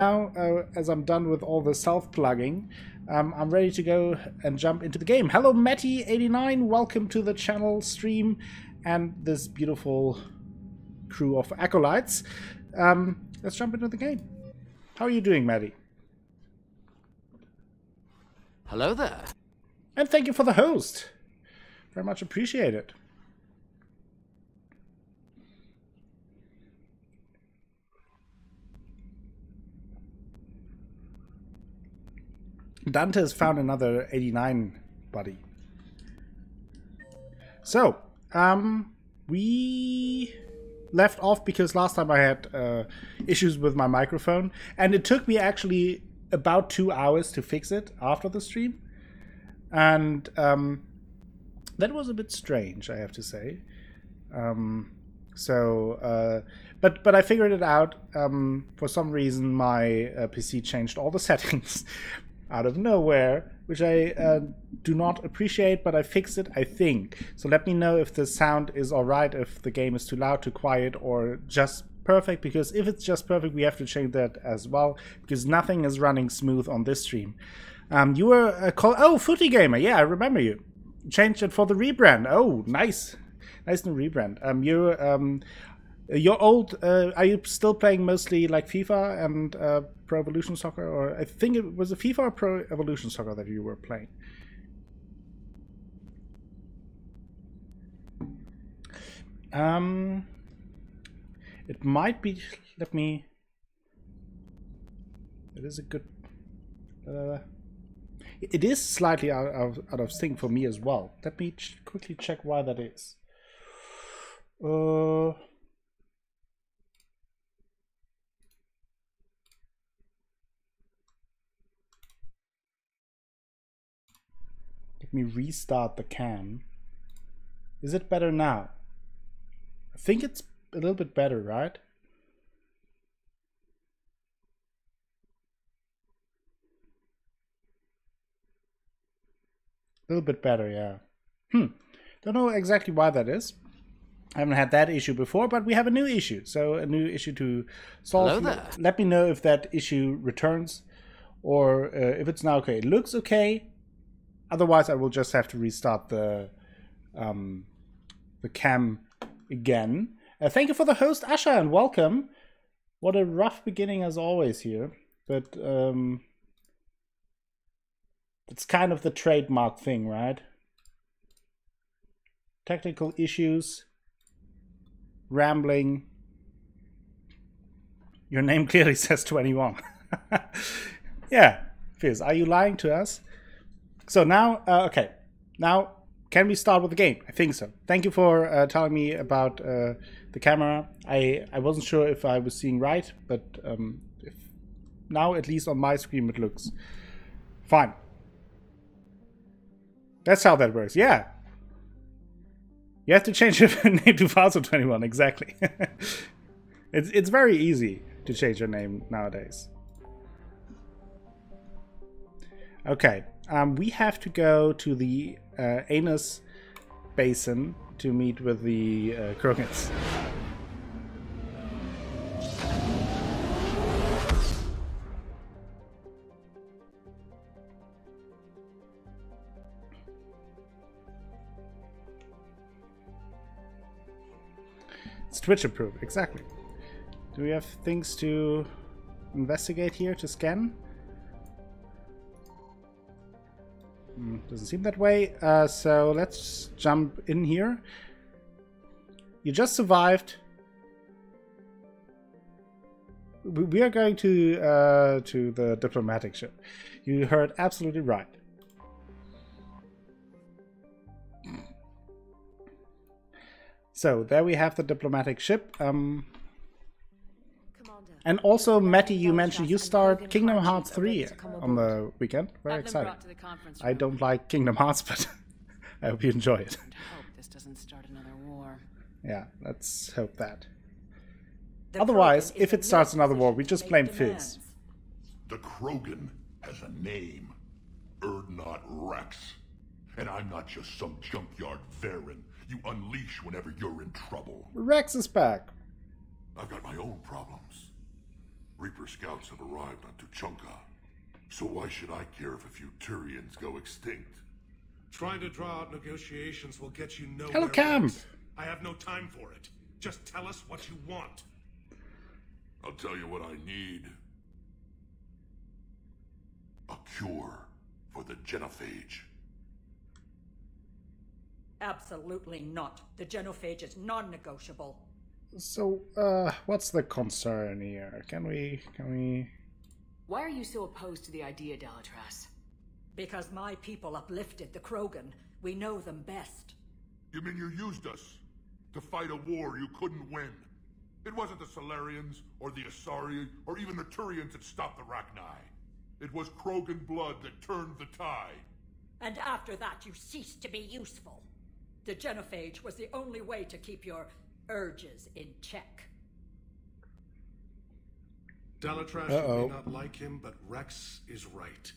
Now, as I'm done with all the self-plugging, I'm ready to go and jump into the game. Hello, Matty89. Welcome to the channel stream and this beautiful crew of acolytes. Let's jump into the game. How are you doing, Matty? Hello there. And thank you for the host. Very much appreciated. Dante has found another 89 buddy. So, we left off because last time I had issues with my microphone, and it took me actually about 2 hours to fix it after the stream. And that was a bit strange, I have to say. But I figured it out. For some reason, my PC changed all the settings out of nowhere, which I do not appreciate, but I fixed it, I think. So let me know if the sound is alright, if the game is too loud, too quiet, or just perfect, because if it's just perfect, we have to change that as well, because nothing is running smooth on this stream. You were called... Oh, Footy Gamer, yeah, I remember you. Changed it for the rebrand. Oh, nice. Nice new rebrand. You're old. Are you still playing mostly like FIFA and Pro Evolution Soccer? Or I think it was a FIFA or Pro Evolution Soccer that you were playing. It might be... Let me... It is a good... it is slightly out of sync for me as well. Let me quickly check why that is. Let me restart the cam. Is it better now? I think it's a little bit better, right? A little bit better, yeah. Don't know exactly why that is. I haven't had that issue before, but we have a new issue. So a new issue to solve. Hello there. Let me know if that issue returns or if it's now okay. It looks okay. Otherwise, I will just have to restart the cam again. Thank you for the host, Asha, and welcome. What a rough beginning as always here. But it's kind of the trademark thing, right? Technical issues. Rambling. Your name clearly says 21. Yeah, Fizz, are you lying to us? So now, okay. Now, can we start with the game? I think so. Thank you for telling me about the camera. I wasn't sure if I was seeing right, but now, at least on my screen, it looks fine. That's how that works. Yeah. You have to change your name to Falso21, exactly. It's very easy to change your name nowadays. Okay, we have to go to the Anus Basin to meet with the Krogans. It's Twitch approved, exactly. Do we have things to investigate here, to scan? Doesn't seem that way. So let's jump in here. You just survived. We are going to the diplomatic ship. You heard absolutely right. So there we have the diplomatic ship. And also, Matty, you mentioned you start Kingdom Hearts 3 on the weekend. Very excited. I don't like Kingdom Hearts, but I hope you enjoy it. Hope this doesn't start another war. Yeah, let's hope that. Otherwise, if it starts another war, we just blame Fizz. The Krogan has a name. Erdnot Rex. And I'm not just some junkyard Varen you unleash whenever you're in trouble. Rex is back. I've got my own problems. Reaper scouts have arrived on Tuchanka. So why should I care if a few Turians go extinct? Trying to draw out negotiations will get you nowhere. Hello, Camp. Rex. I have no time for it. Just tell us what you want. I'll tell you what I need. A cure for the genophage. Absolutely not. The genophage is non-negotiable. So, what's the concern here? Can we... Why are you so opposed to the idea, Delatras? Because my people uplifted the Krogan. We know them best. You mean you used us to fight a war you couldn't win? It wasn't the Solarians, or the Asari, or even the Turians that stopped the Rachni. It was Krogan blood that turned the tide. And after that, you ceased to be useful. The genophage was the only way to keep your urges in check. Delatras, you may not like him, but Rex is right.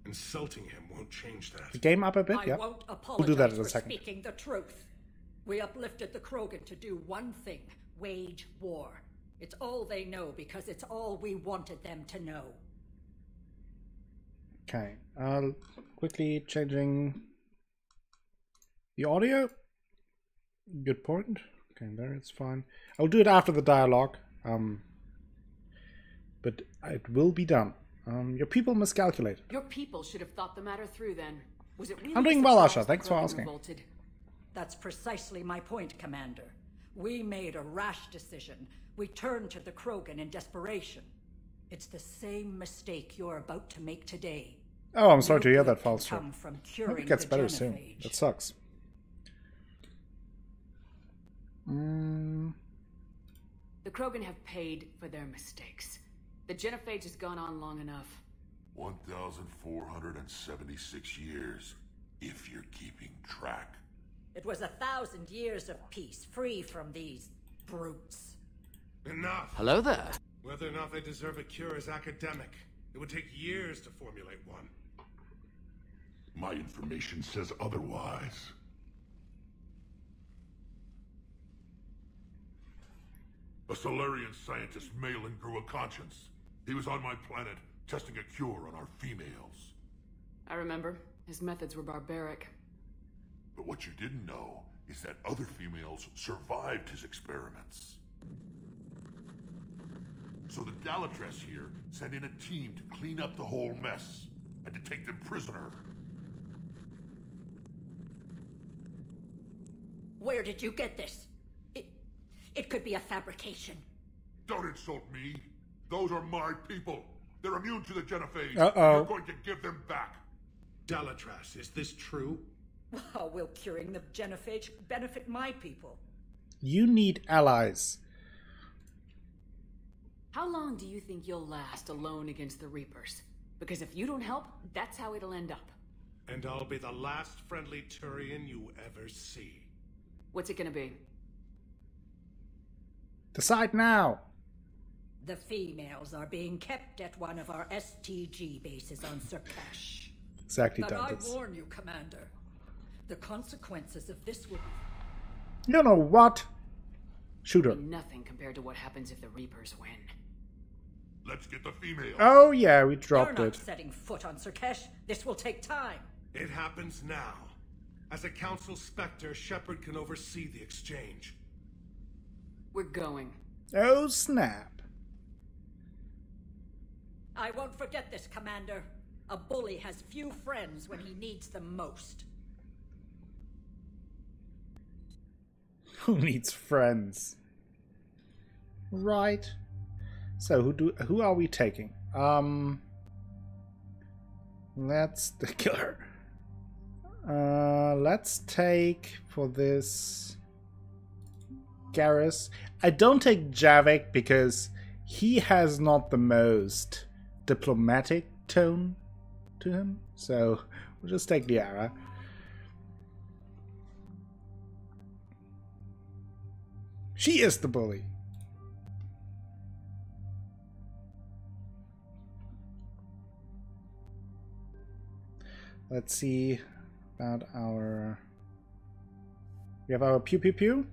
Insulting him won't change that. The game up a bit? I Yeah. won't apologize We'll do that in a for second. speaking the truth. We uplifted the Krogan to do one thing: wage war. It's all they know because it's all we wanted them to know. Okay. Quickly changing the audio. Good point. Okay, there it's fine. I'll do it after the dialogue. But it will be done. Your people miscalculated. Your people should have thought the matter through then. Was it really I'm doing a well, surprise Asha. Thanks the for Krogan asking. revolted? That's precisely my point, Commander. We made a rash decision. We turned to the Krogan in desperation. It's the same mistake you're about to make today. Oh, I'm sorry to hear No that, good can Falster. come from Hope curing it gets the better soon. genophage. That sucks. The Krogan have paid for their mistakes. The genophage has gone on long enough. 1,476 years, if you're keeping track. It was 1,000 years of peace, free from these brutes. Enough! Hello there. Whether or not they deserve a cure is academic. It would take years to formulate one. My information says otherwise. A Solarian scientist, Malin, grew a conscience. He was on my planet, testing a cure on our females. I remember. His methods were barbaric. But what you didn't know is that other females survived his experiments. So the Delatras here sent in a team to clean up the whole mess and to take them prisoner. Where did you get this? It could be a fabrication. Don't insult me. Those are my people. They're immune to the genophage. Uh-oh. You're going to give them back. Delatras, is this true? How will curing the genophage benefit my people? You need allies. How long do you think you'll last alone against the Reapers? Because if you don't help, that's how it'll end up. And I'll be the last friendly Turian you ever see. What's it gonna be? Decide now. The females are being kept at one of our STG bases on Surkash. Exactly, But I Dungeons. warn you, Commander. The consequences of this will... You know what? Shoot her. Nothing compared to what happens if the Reapers win. Let's get the female. Oh yeah, we You're dropped not it. setting foot on Surkash. This will take time. It happens now. As a Council Spectre, Shepard can oversee the exchange. We're going. Oh snap. I won't forget this, Commander. A bully has few friends when he needs them most. Who needs friends? Right. So who are we taking? Let's the killer. Let's take for this Garrus. I don't take Javik because he has not the most diplomatic tone to him. So we'll just take Liara. She is the bully. Let's see about our... We have our pew pew pew.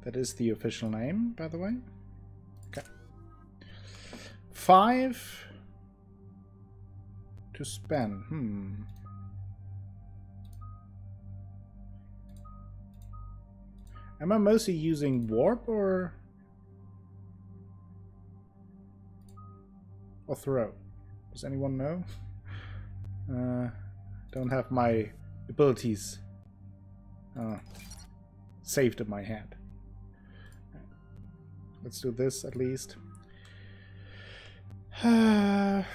That is the official name, by the way. Okay. 5 to spend. Am I mostly using warp or throw? Does anyone know? Don't have my abilities saved in my head. Let's do this at least. Yeah,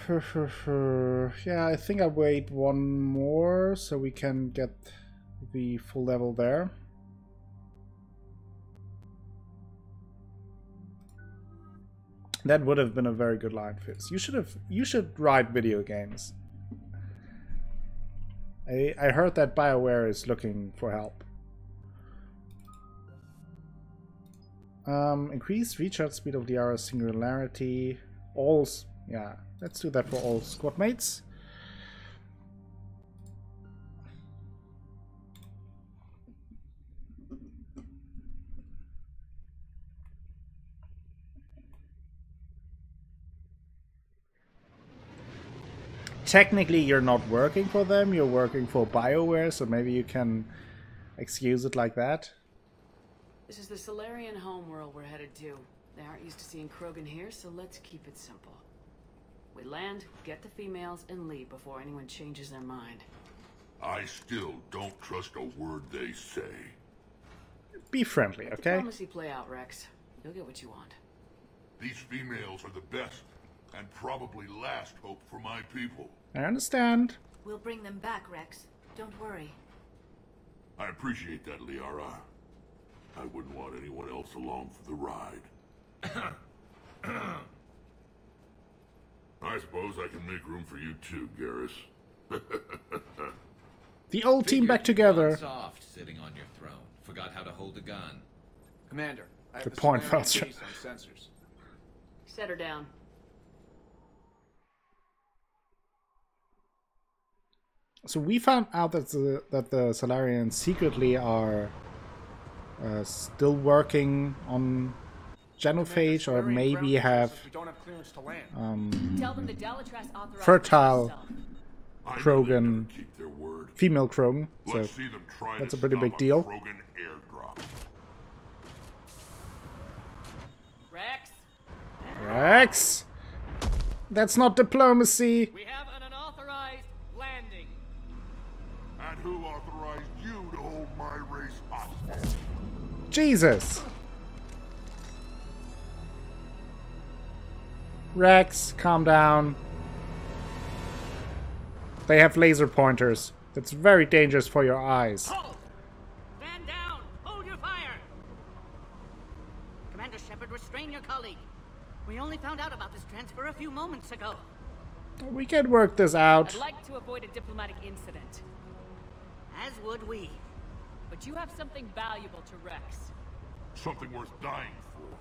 I think I wait one more so we can get the full level there. That would have been a very good line, Fizz. You should write video games. I heard that BioWare is looking for help. Increase recharge speed of the Liara's singularity. Yeah, let's do that for all squad mates. Technically, you're not working for them, you're working for BioWare, so maybe you can excuse it like that. This is the Solarian homeworld we're headed to. They aren't used to seeing Krogan here, so let's keep it simple. We land, get the females, and leave before anyone changes their mind. I still don't trust a word they say. Be friendly, okay? Diplomacy play out, Rex. You'll get what you want. These females are the best, and probably last hope for my people. I understand. We'll bring them back, Rex. Don't worry. I appreciate that, Liara. I wouldn't want anyone else along for the ride. I suppose I can make room for you too, Garrus. The old team back together. Soft, sitting on your throne. Forgot how to hold a gun. Commander, I have Good the point, Solarian Foster. base on sensors. Set her down. So we found out that the Solarians secretly are still working on genophage, or maybe have Tell them the Dalatrass authorized fertile herself. Krogan, Keep their word. female Krogan. So Let's see them try that's to a pretty stop big deal. Krogan airdrop. Rex, Rex, that's not diplomacy. we have an unauthorized landing. And who authorized you to hold my race hostage? Jesus. Rex, calm down. They have laser pointers. That's very dangerous for your eyes. Hold! Stand down! Hold your fire! Commander Shepard, restrain your colleague. We only found out about this transfer a few moments ago. We can work this out. I'd like to avoid a diplomatic incident, As would we. but you have something valuable to Rex. Something worth dying for.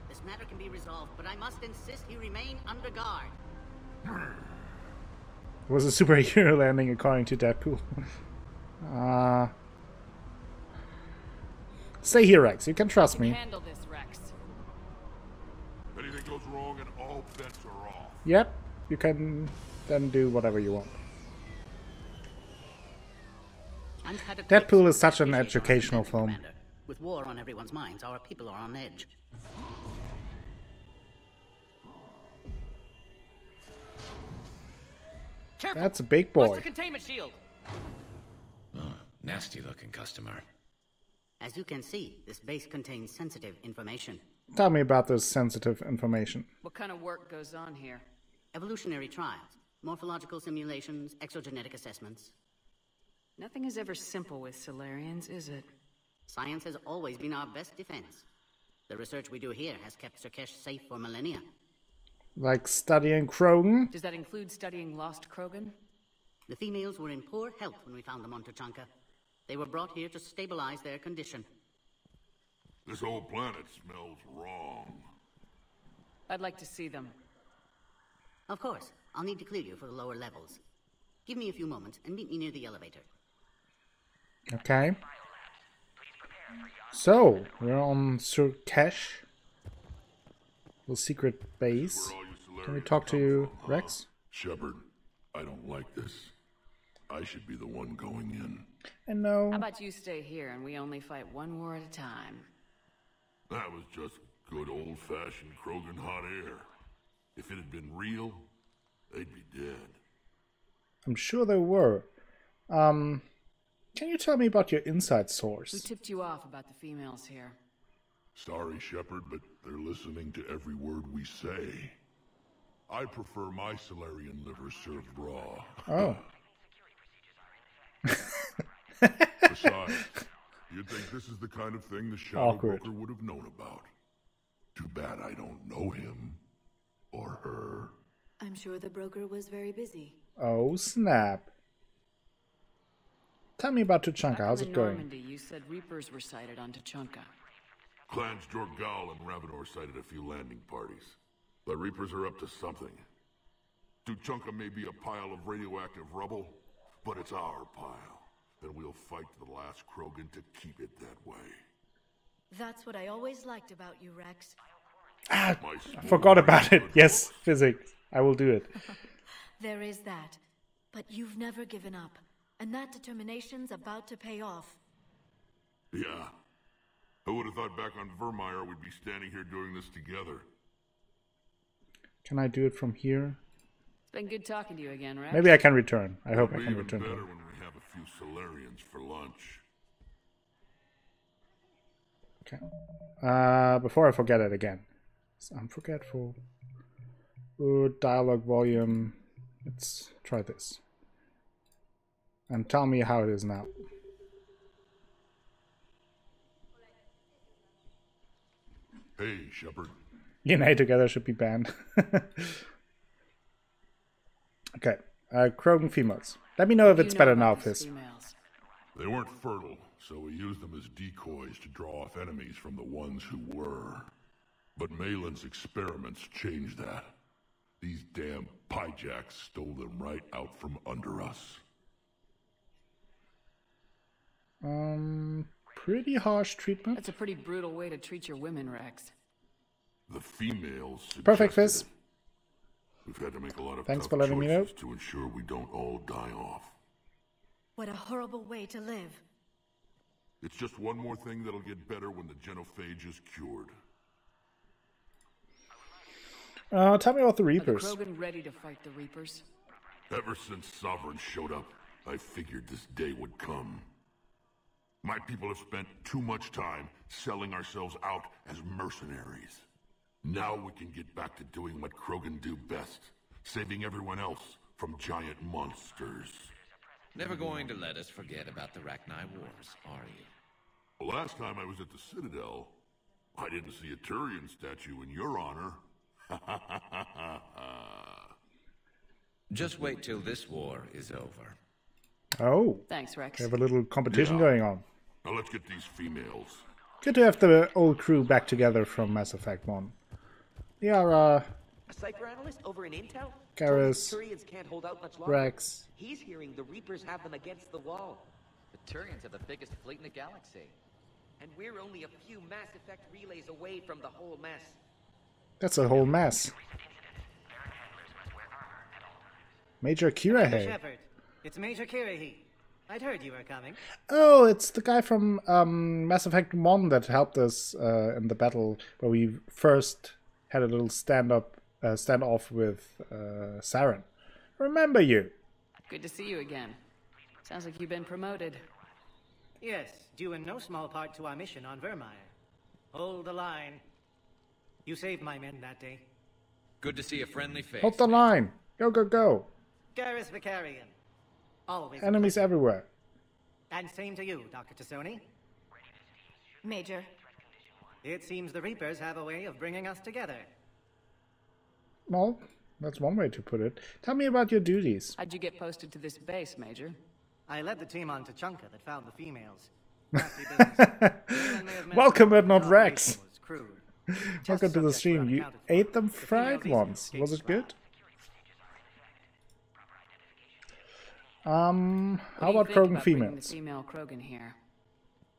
This matter can be resolved, but I must insist he remain under guard. It was a superhero landing according to Deadpool. Stay here, Rex. You can trust me. Handle this, Rex. If anything goes wrong and all bets are off. Yep. You can then do whatever you want. Deadpool is such an educational film. Commander. With war on everyone's minds, our people are on edge. Careful. That's a big What's boy. the containment shield? Nasty looking customer. As you can see, this base contains sensitive information. Tell me about this sensitive information. What kind of work goes on here? Evolutionary trials, morphological simulations, exogenetic assessments. Nothing is ever simple with Solarians, is it? Science has always been our best defense. The research we do here has kept Surkesh safe for millennia. Like studying Krogan? Does that include studying lost Krogan? The females were in poor health when we found them on Tuchanka. They were brought here to stabilize their condition. This whole planet smells wrong. I'd like to see them. Of course, I'll need to clear you for the lower levels. Give me a few moments and meet me near the elevator. Okay. So, we're on Sir Cash. The secret base. Where all you Solarians Can we talk to you, come from, huh? Rex? Shepard, I don't like this. I should be the one going in. And no. How about you stay here and we only fight one war at a time? That was just good old-fashioned Krogan hot air. If it had been real, they'd be dead. I'm sure there were. Can you tell me about your inside Who source? tipped you off about the females here? Sorry, Shepard, but they're listening to every word we say. I prefer my Solarian liver served raw. Oh. Besides, you'd think this is the kind of thing the Shadow Awkward. Broker would have known about. Too bad I don't know him. Or her. I'm sure the broker was very busy. Oh, snap. Tell me about Tuchanka. Back How's in it going? Normandy, you said Reapers were sighted on Tuchanka. Clans Jorgal and Ravenor sighted a few landing parties. The Reapers are up to something. Tuchanka may be a pile of radioactive rubble, but it's our pile. And we'll fight to the last Krogan to keep it that way. That's what I always liked about you, Rex. Ah, My I forgot about it. good Yes, books. physics. I will do it. There is that. But you've never given up. And that determination's about to pay off. Yeah. I would have thought back on Vermeer we'd be standing here doing this together. Can I do it from here? It's been good talking to you again, Rex. Maybe I can return. I hope I It'll be can even return. better to it. when we have a few Solarians for lunch. Okay. Before I forget it again. I'm forgetful. Dialogue volume. Let's try this. And tell me how it is now. Hey, Shepard. You and A together should be banned. Okay. Krogan females. Let me know if What do it's you know better about now, these Fizz. females? They weren't fertile, so we used them as decoys to draw off enemies from the ones who were. But Malin's experiments changed that. These damn pyjacks stole them right out from under us. Pretty harsh treatment. That's a pretty brutal way to treat your women, Rex. The females Perfect, suggested Fizz. it. We've had to make a lot of Thanks tough for letting me know. choices to ensure we don't all die off. What a horrible way to live. It's just one more thing that'll get better when the genophage is cured. Tell me about the Are the Reapers. Krogan ready to fight the Reapers? Ever since Sovereign showed up, I figured this day would come. My people have spent too much time selling ourselves out as mercenaries. Now we can get back to doing what Krogan do best, saving everyone else from giant monsters. Never going to let us forget about the Rachni Wars, are you? Last time I was at the Citadel, I didn't see a Turian statue in your honor. Just wait till this war is over. Oh, Thanks, Rex. we have a little competition Yeah. going on. Now let's get these females. Good to have the old crew back together from Mass Effect 1. Yara, A cipher analyst over in Intel? Garrus, Told the Turians can't hold out much longer. Rex. He's hearing the Reapers have them against the wall. The Turians are the biggest fleet in the galaxy. And we're only a few Mass Effect relays away from the whole mess. That's a whole mess. Major Kira Commander here. Shepard, it's Major Kirahi. I'd heard you were coming. Oh, it's the guy from Mass Effect 1 that helped us in the battle where we first had a little standoff with Saren. Remember you. Good to see you again. Sounds like you've been promoted. Yes, due in no small part to our mission on Vermeer. Hold the line. You saved my men that day. Good to see a friendly face. Hold the line. Go, go, go. Garrus Vicarian. Always. a Enemies pleasure. everywhere. And same to you, Dr. Tassoni. Major, It seems the Reapers have a way of bringing us together. Well, that's one way to put it. Tell me about your duties. How'd you get posted to this base, Major? I led the team on Tuchanka that found the females. Nasty business. Anyone may have met Welcome, them, but not the Rex. operation was crude. Welcome to the Test stream. subjects were You unaccounted for. ate them The females fried easily once. escaped Was it trial. good? How What do you about think Krogan bringing the females? female Krogan here?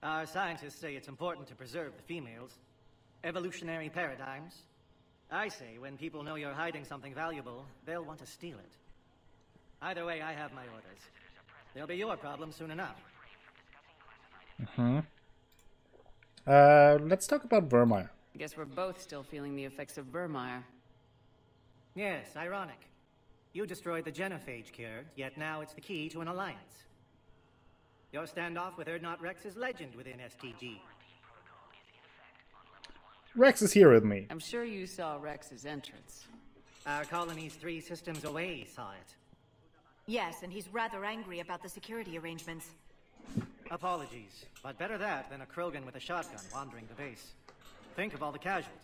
Our scientists say it's important to preserve the females. Evolutionary paradigms. I say when people know you're hiding something valuable, they'll want to steal it. Either way, I have my orders. They'll be your problem soon enough. Let's talk about Vermeer. I guess we're both still feeling the effects of Vermeer. Yes, ironic. You destroyed the genophage cure, yet now it's the key to an alliance. Your standoff with Urdnot Rex is legend within STG. Rex is here with me. I'm sure you saw Rex's entrance. Our colony's 3 systems away saw it. Yes, and he's rather angry about the security arrangements. Apologies, but better that than a Krogan with a shotgun wandering the base. Think of all the casualties.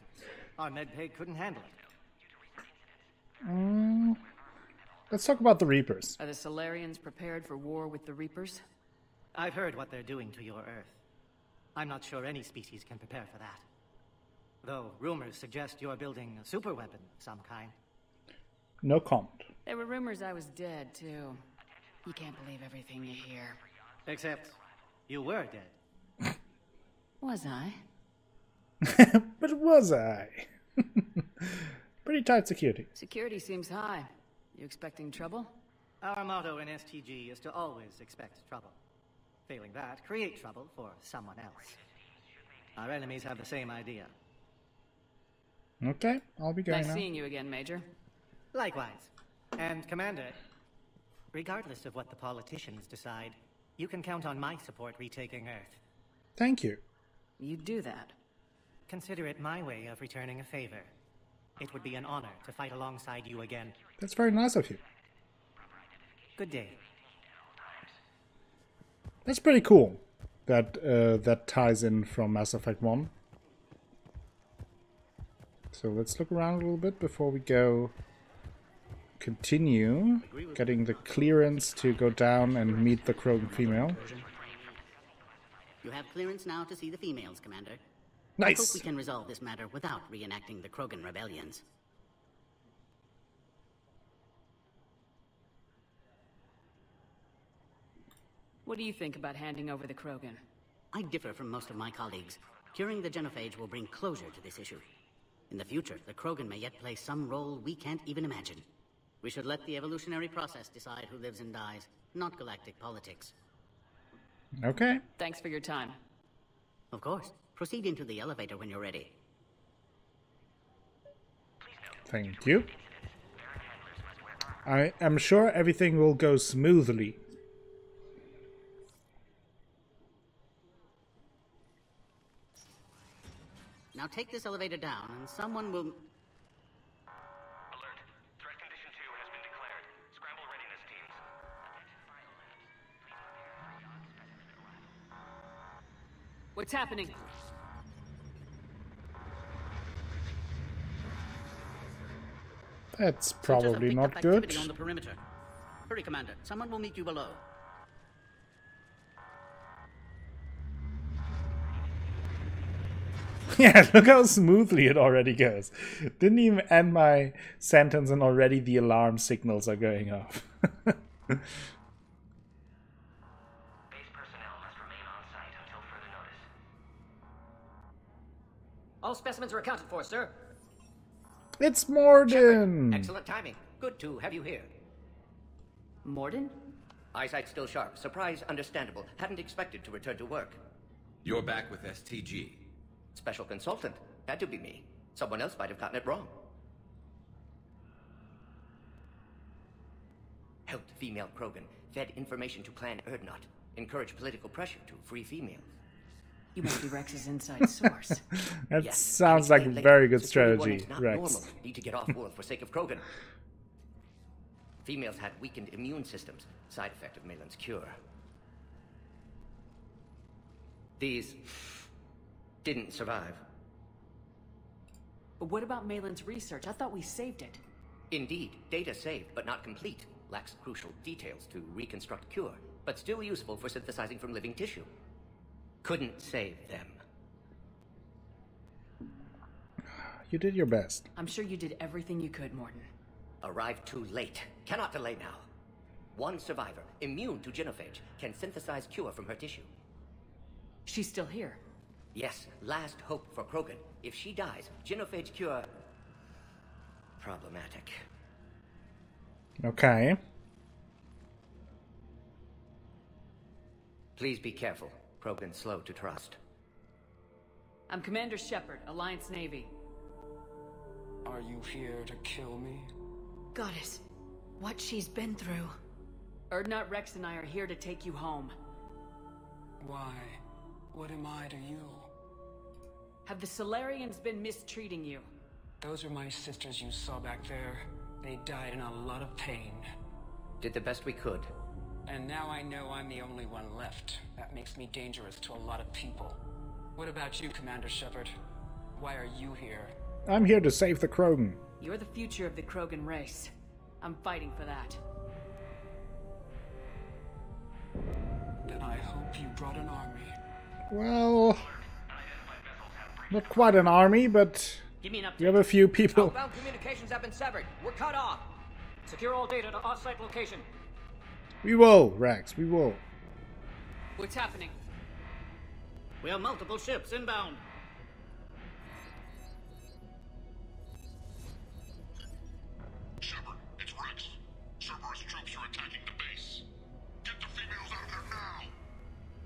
Our medpay couldn't handle it. Let's talk about the Reapers. Are the Solarians prepared for war with the Reapers? I've heard what they're doing to your Earth. I'm not sure any species can prepare for that. Though rumors suggest you're building a superweapon of some kind. No comment. There were rumors I was dead, too. You can't believe everything you hear. Except, you were dead. Was I? But was I? Pretty tight security. Security seems high. You expecting trouble? Our motto in STG is to always expect trouble. Failing that, create trouble for someone else. Our enemies have the same idea. Okay, I'll be going Nice now. seeing you again, Major. Likewise. And Commander, regardless of what the politicians decide, you can count on my support retaking Earth. Thank you. You do that. Consider it my way of returning a favor. It would be an honor to fight alongside you again. That's very nice of you. Good day. That's pretty cool. That ties in from Mass Effect 1. So let's look around a little bit before we go continue getting the clearance to go down and meet the Krogan female. You have clearance now to see the females, Commander. Nice. I hope we can resolve this matter without reenacting the Krogan rebellions. What do you think about handing over the Krogan? I differ from most of my colleagues. Curing the genophage will bring closure to this issue. In the future, the Krogan may yet play some role we can't even imagine. We should let the evolutionary process decide who lives and dies, not galactic politics. Okay. Thanks for your time. Of course. Proceed into the elevator when you're ready. Thank you. I am sure everything will go smoothly. Now take this elevator down and someone will... Alert. Threat condition 2 has been declared. Scramble readiness teams. What's happening? That's probably not good. On the perimeter. Hurry, Commander. Someone will meet you below. Yeah, look how smoothly it already goes. Didn't even end my sentence and already the alarm signals are going off. Base personnel must remain on site until further notice. All specimens are accounted for, sir. It's Morden! Excellent timing. Good to have you here. Morden? Eyesight still sharp. Surprise understandable. Hadn't expected to return to work. You're back with STG. Special consultant. Had to be me. Someone else might have gotten it wrong. Helped female Krogan. Fed information to Clan Urdnot. Encouraged political pressure to free females. You must be Rex's inside source. That Yes, sounds like a later. very good Security strategy, warnings not Rex. normal. Need to get off world for sake of Krogan. Females had weakened immune systems. Side effect of Malin's cure. These didn't survive. But what about Malin's research? I thought we saved it. Indeed, data saved, but not complete. Lacks crucial details to reconstruct cure, but still useful for synthesizing from living tissue. Couldn't save them. You did your best. I'm sure you did everything you could, Morden. Arrived too late. Cannot delay now. One survivor, immune to genophage, can synthesize cure from her tissue. She's still here. Yes, last hope for Krogan. If she dies, genophage cure... problematic. Okay. Please be careful. Krogan's slow to trust. I'm Commander Shepard, Alliance Navy. Are you here to kill me? Goddess, what she's been through. Urdnot Rex and I are here to take you home. Why? What am I to you? Have the Solarians been mistreating you? Those are my sisters you saw back there. They died in a lot of pain. Did the best we could. And now I know I'm the only one left. That makes me dangerous to a lot of people. What about you, Commander Shepard? Why are you here? I'm here to save the Krogan. You're the future of the Krogan race. I'm fighting for that. Then I hope you brought an army. Well, not quite an army, but Give me an update. we have a few people. Outbound communications have been severed. We're cut off. Secure all data to off-site location. We will, Rex, we will. What's happening? We have multiple ships inbound. Shepard, it's Rex. Cerberus troops are attacking the base. Get the females out of there now!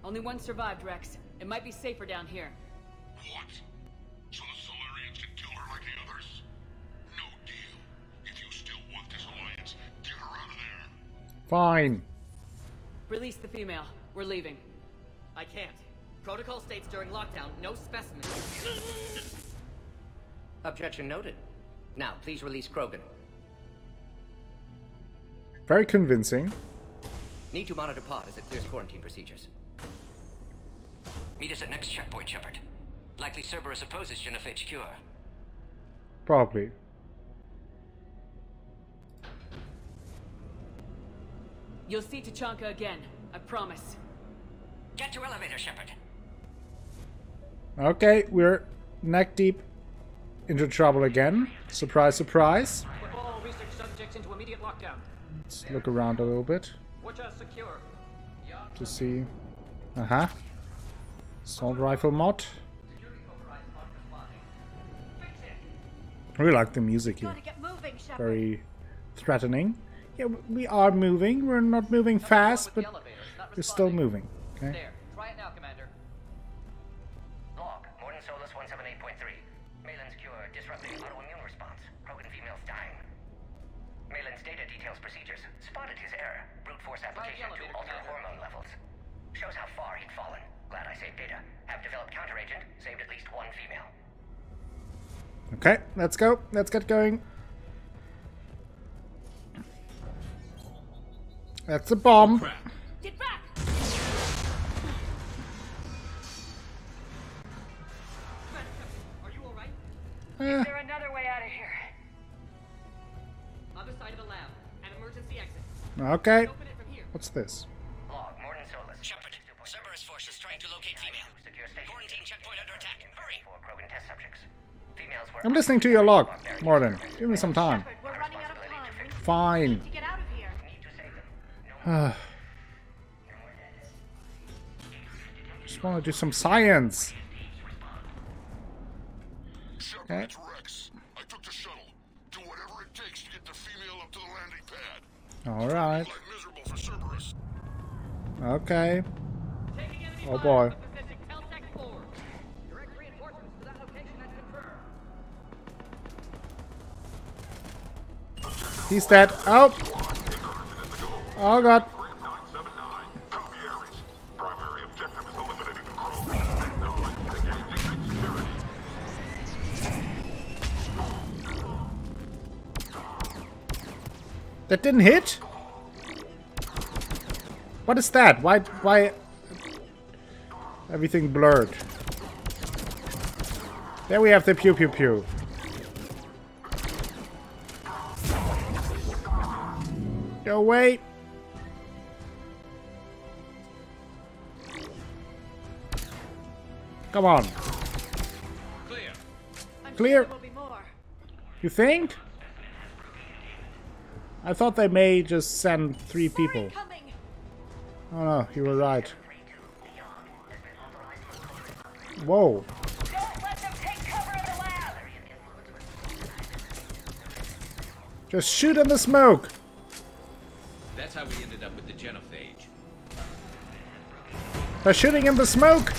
Only one survived, Rex. It might be safer down here. What? So the Solarians can kill her like the others? No deal. If you still want this alliance, get her out of there. Fine. Release the female. We're leaving. I can't. Protocol states during lockdown, no specimens. Objection noted. Now, please release Krogan. Very convincing. Need to monitor pod as it clears quarantine procedures. Meet us at next checkpoint, Shepard. Likely Cerberus opposes genophage cure. Probably. You'll see Tachanka again. I promise. Get to elevator, Shepard. Okay, we're neck deep into trouble again. Surprise, surprise. Put all research subjects into immediate lockdown. Let's look around a little bit Watch us secure. to see. Assault rifle mod. I really like the music here. Gotta get moving, Shepard. Very threatening. Yeah, we are moving. We're not moving fast, but we're still moving. Okay. There. Try it now, Commander. Log, Morden Solus 178.3. Malin's cure disrupting autoimmune response. Krogan females dying. Malin's data details procedures. Spotted his error. Brute force application to alter hormone levels. Shows how far he'd fallen. Glad I saved data. Have developed counteragent. Saved at least one female. Okay, let's go. Let's get going. That's a bomb. Get back! Are you alright? Is there another way out of here? Other side of the lab. An emergency exit. Okay. Open it from here. What's this? Log, Morden Solus. Shepard, Cerberus forces trying to locate female. Secure station. Quarantine checkpoint under attack. Hurry! For Krogan test subjects. Females were I'm listening to your log, Morden. Give me some time. Shepard, we're running out of time. We Fine. need to get out of here. need to save them. Just want to do some science. Shepard, Okay. it's Rex. I took the shuttle. Do whatever it takes to get the female up to the landing pad. All right. Life miserable for Cerberus. Okay. Taking enemy Oh fire boy. from the Pacific Telsec 4. Direct reinforcements to that location and confirm. He's dead. Oh. Oh god. Primary objective is eliminating the Krogan. That didn't hit? What is that? Why everything blurred? There we have the pew pew pew. Go away. Come on. Clear. Clear. There will be more. You think? I thought they may just send 3 people. Coming. Oh no, you were right. Whoa. Don't let them take cover in the lab. Just shoot in the smoke. That's how we ended up with the genophage. By shooting in the smoke.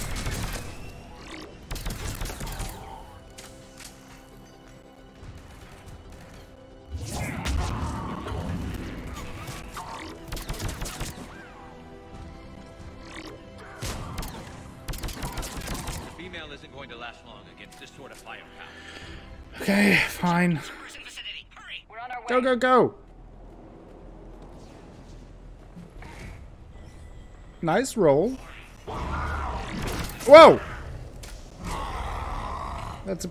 Okay, fine. Go, go, go! Nice roll. Whoa! That's a...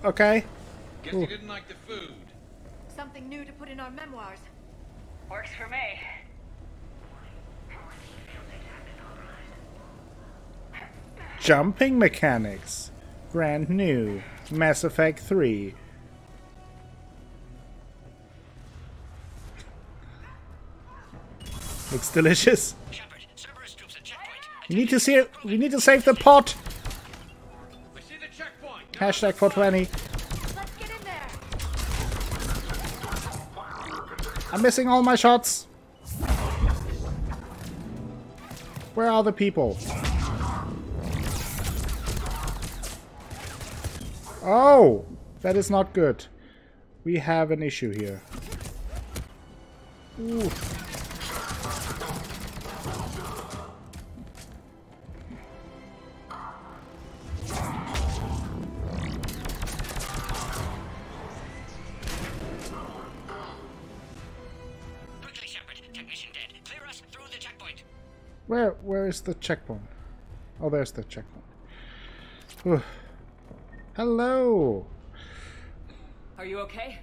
Okay. Guess you didn't like the food. Something new to put in our memoirs. Works for me. Jumping mechanics. Brand new. Mass Effect 3. Looks delicious. Shepard, Cerberus troops at checkpoint. We need to see it. We need to save the pot. I see the checkpoint. Hashtag 420. Let's get in there. I'm missing all my shots. Where are the people? Oh, that is not good. We have an issue here. Ooh. Quickly, Shepard. Technician dead. Clear us through the checkpoint. Where is the checkpoint? Oh, there's the checkpoint. Ooh. Hello. Are you okay?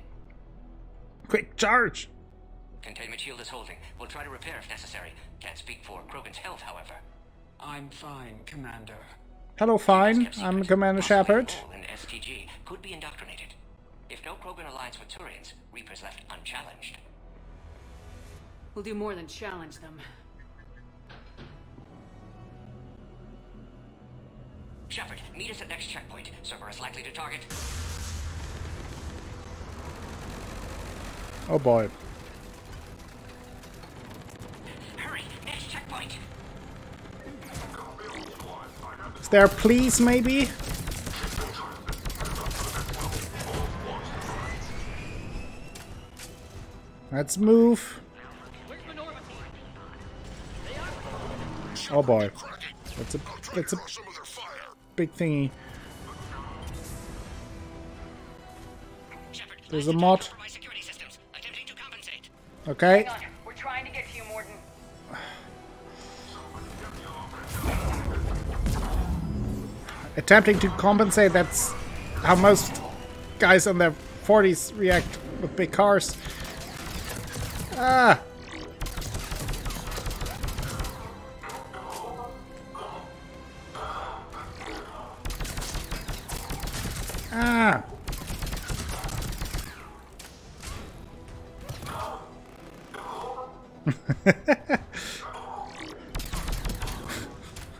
Quick charge. Containment shield is holding. We'll try to repair if necessary. Can't speak for Krogan's health, however. I'm fine, Commander. Hello, fine. I'm Commander Shepard. And STG could be indoctrinated. If no Krogan alliance with Turians, Reaper's left unchallenged. We'll do more than challenge them. Shepard, meet us at next checkpoint. Cerberus likely to target. Oh boy. Hurry, next checkpoint. Is there a please, maybe? Let's move. Oh boy. That's a big thingy. There's a mod. Okay. Hang on. We're trying to get to you, Morton. Attempting to compensate, that's how most guys in their 40s react with big cars. Ah! Ah!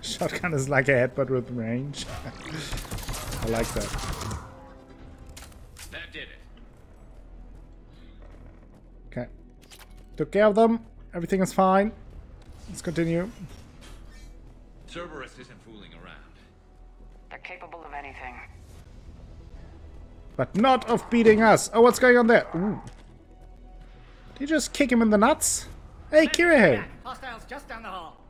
Shotgun is like a headbutt with range. I like that. That did it. Okay. Took care of them. Everything is fine. Let's continue. Cerberus isn't fooling around. They're capable of anything. But not of beating us. Oh, what's going on there? Ooh. Did you just kick him in the nuts? Hey, Kirihei! Hostiles just down the hall.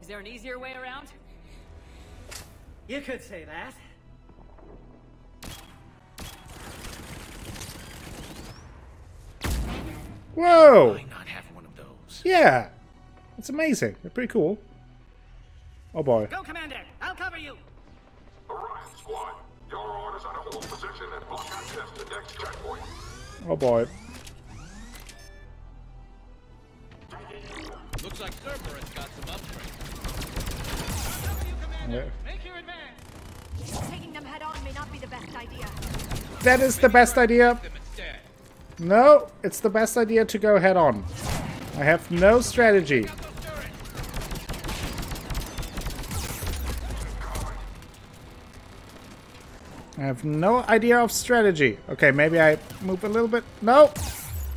Is there an easier way around? You could say that. Whoa! Why not have one of those? Yeah! It's amazing. They're pretty cool. Oh boy. Go, Commander! I'll cover you! Orion Squad, your orders are to hold position and block access to next checkpoint. Oh boy. Looks like Cerberus got some upgrades. Yeah. Make your advance! Taking them head on may not be the best idea. That is the best idea. No, it's the best idea to go head on. I have no strategy. I have no idea of strategy. Okay, maybe I move a little bit. No!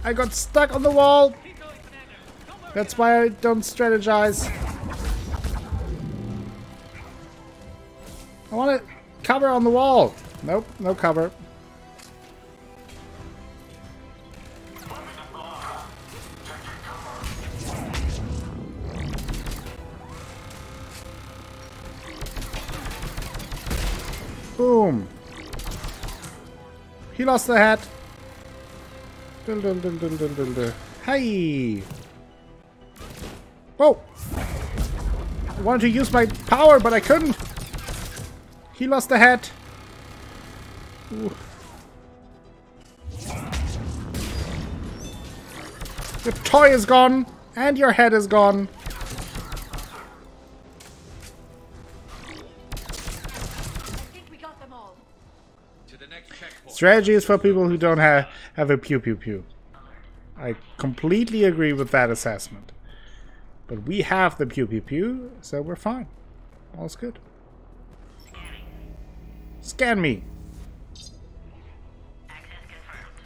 I got stuck on the wall! That's why I don't strategize. I want to cover on the wall. Nope, no cover. Boom. He lost the hat. Hey. Whoa. I wanted to use my power, but I couldn't. He lost the hat. Ooh. Your toy is gone, and your head is gone. Strategy is for people who don't have a pew pew pew. I completely agree with that assessment. But we have the pew pew pew, so we're fine. All's good. Scan me.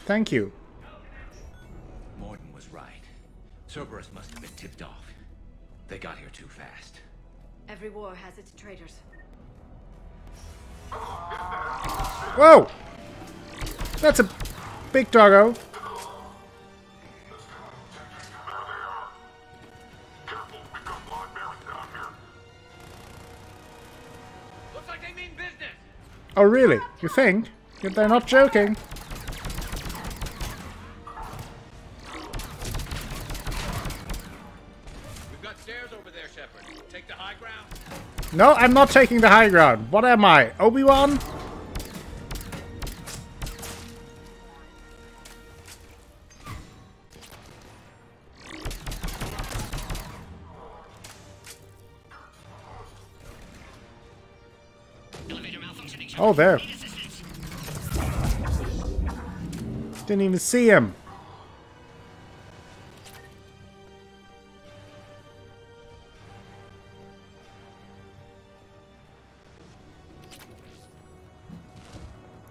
Thank you. Morden was right. Cerberus must have been tipped off. They got here too fast. Every war has its traitors. Whoa! That's a big doggo. Looks like they mean business. Oh really? You think? They're not joking. We've got stairs over there, Shepard. Take the high ground. No, I'm not taking the high ground. What am I? Obi-Wan? Oh, there. Didn't even see him.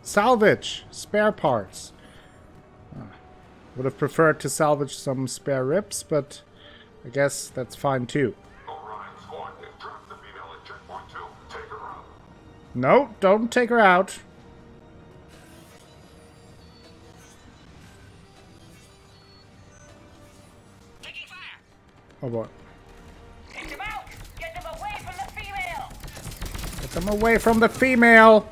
Salvage. Spare parts. Would have preferred to salvage some spare ribs, but I guess that's fine too. No, don't take her out. Taking fire. Oh boy. Take them out. Get them away from the female. Get them away from the female.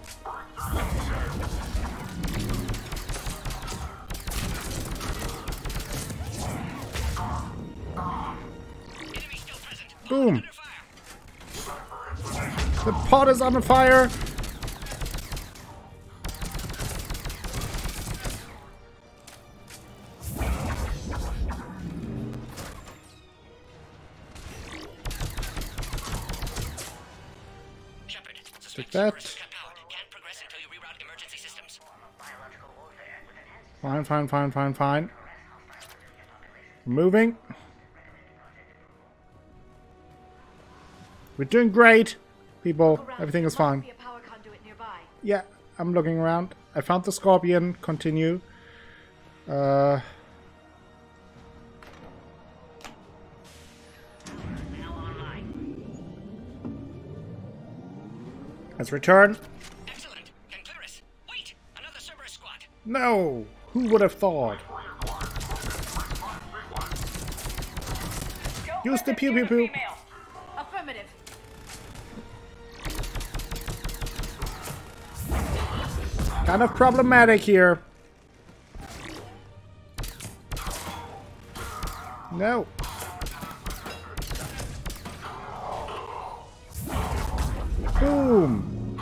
Boom. The pot is on fire. Take that. Fine. Moving. We're doing great, people. Everything is fine. Yeah, I'm looking around. I found the Scorpion. Continue. Let's return. Excellent. Can clear us. Wait, another Cerberus squad. No, who would have thought? Use the pew pew pew. Affirmative. Kind of problematic here. No. Boom.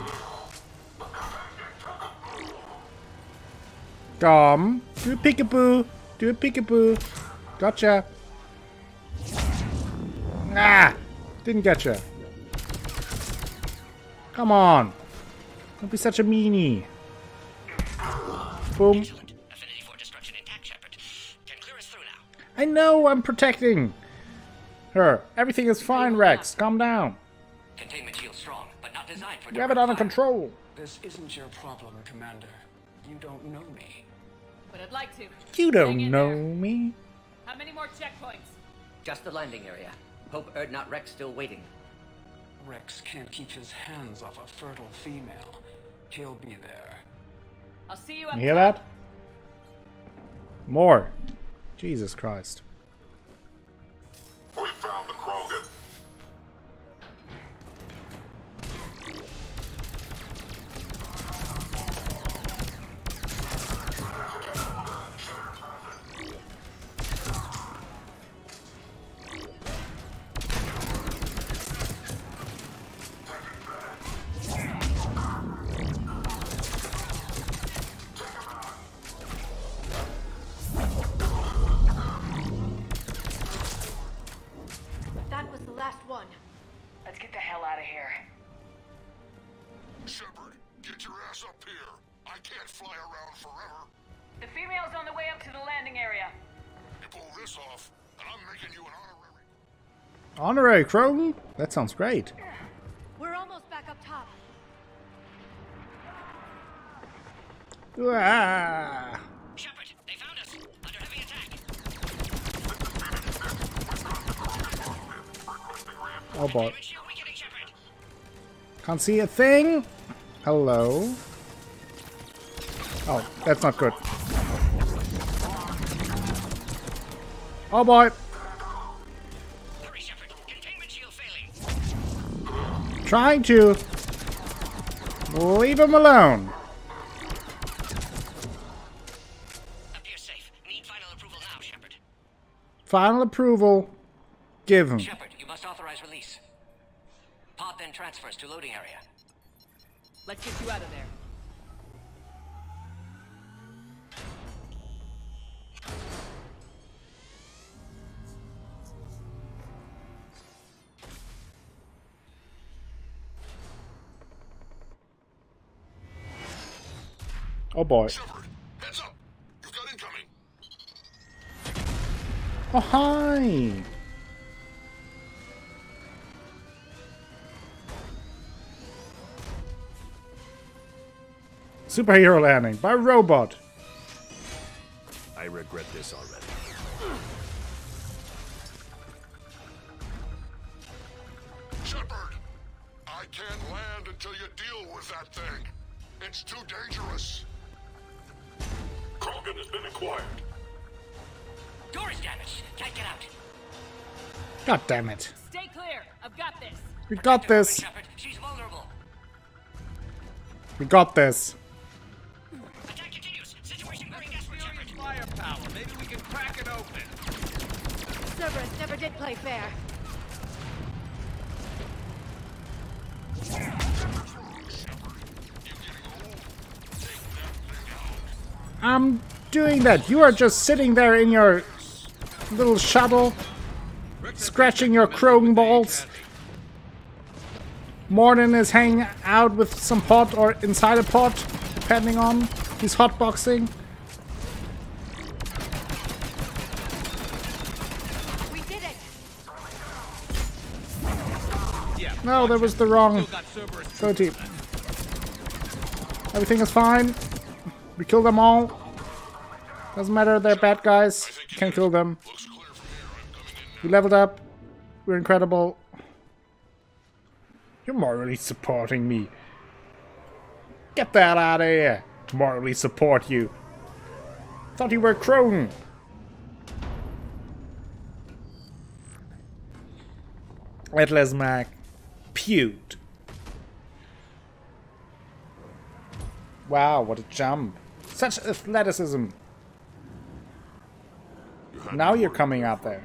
Dom. Do a peekaboo. Do a peekaboo. Gotcha. Ah! Didn't getcha. Come on. Don't be such a meanie. Boom. I know, I'm protecting her. Everything is fine, Rex. Calm down. Containment shield strong, but not designed for. You have it under control. This isn't your problem, Commander. You don't know me. But I'd like to. You don't know me. How many more checkpoints? Just the landing area. Hope not Rex still waiting. Rex can't keep his hands off a fertile female. He'll be there. I'll see you up. You hear that? More. Jesus Christ. We found the Krogan. Shepard, get your ass up here. I can't fly around forever. The female's on the way up to the landing area. You pull this off, and I'm making you an honorary. Honorary Krogan? That sounds great. We're almost back up top. Ah. Shepard, they found us. Under heavy attack. Oh boy. Can't see a thing. Hello. Oh, that's not good. Oh boy. Hurry, Shepard. Containment shield failing. Trying to. Leave him alone. Appears safe. Need final approval now, Shepard. Final approval. Give him. Shepard, you must authorize release. Pod then transfers to loading area. Let's get you out of there. Oh boy. Shepard, heads up. You've got incoming. Oh hi. Superhero landing by robot. I regret this already. Shepard, I can't land until you deal with that thing. It's too dangerous. Krogan has been acquired. Door is damaged. Can't get out. God damn it. Stay clear. I've got this. We got this. Shepard, she's vulnerable. We got this. Attack continues. Situation very desperate, Shepard. Firepower. Maybe we can crack it open. Cerberus never did play fair. I'm doing that. You are just sitting there in your little shuttle, scratching your Krogan balls. Morden is hanging out with some pot or inside a pot, depending on. He's hotboxing. We did it. No, that was the wrong 30. Everything is fine. We killed them all. Doesn't matter, they're bad guys. You can kill them. We leveled up. We're incredible. You're morally supporting me. Get that out of here. Morally support you. Thought you were Krogan. Atlas Mac. Pewed. Wow, what a jump. Such athleticism. Now you're coming out there.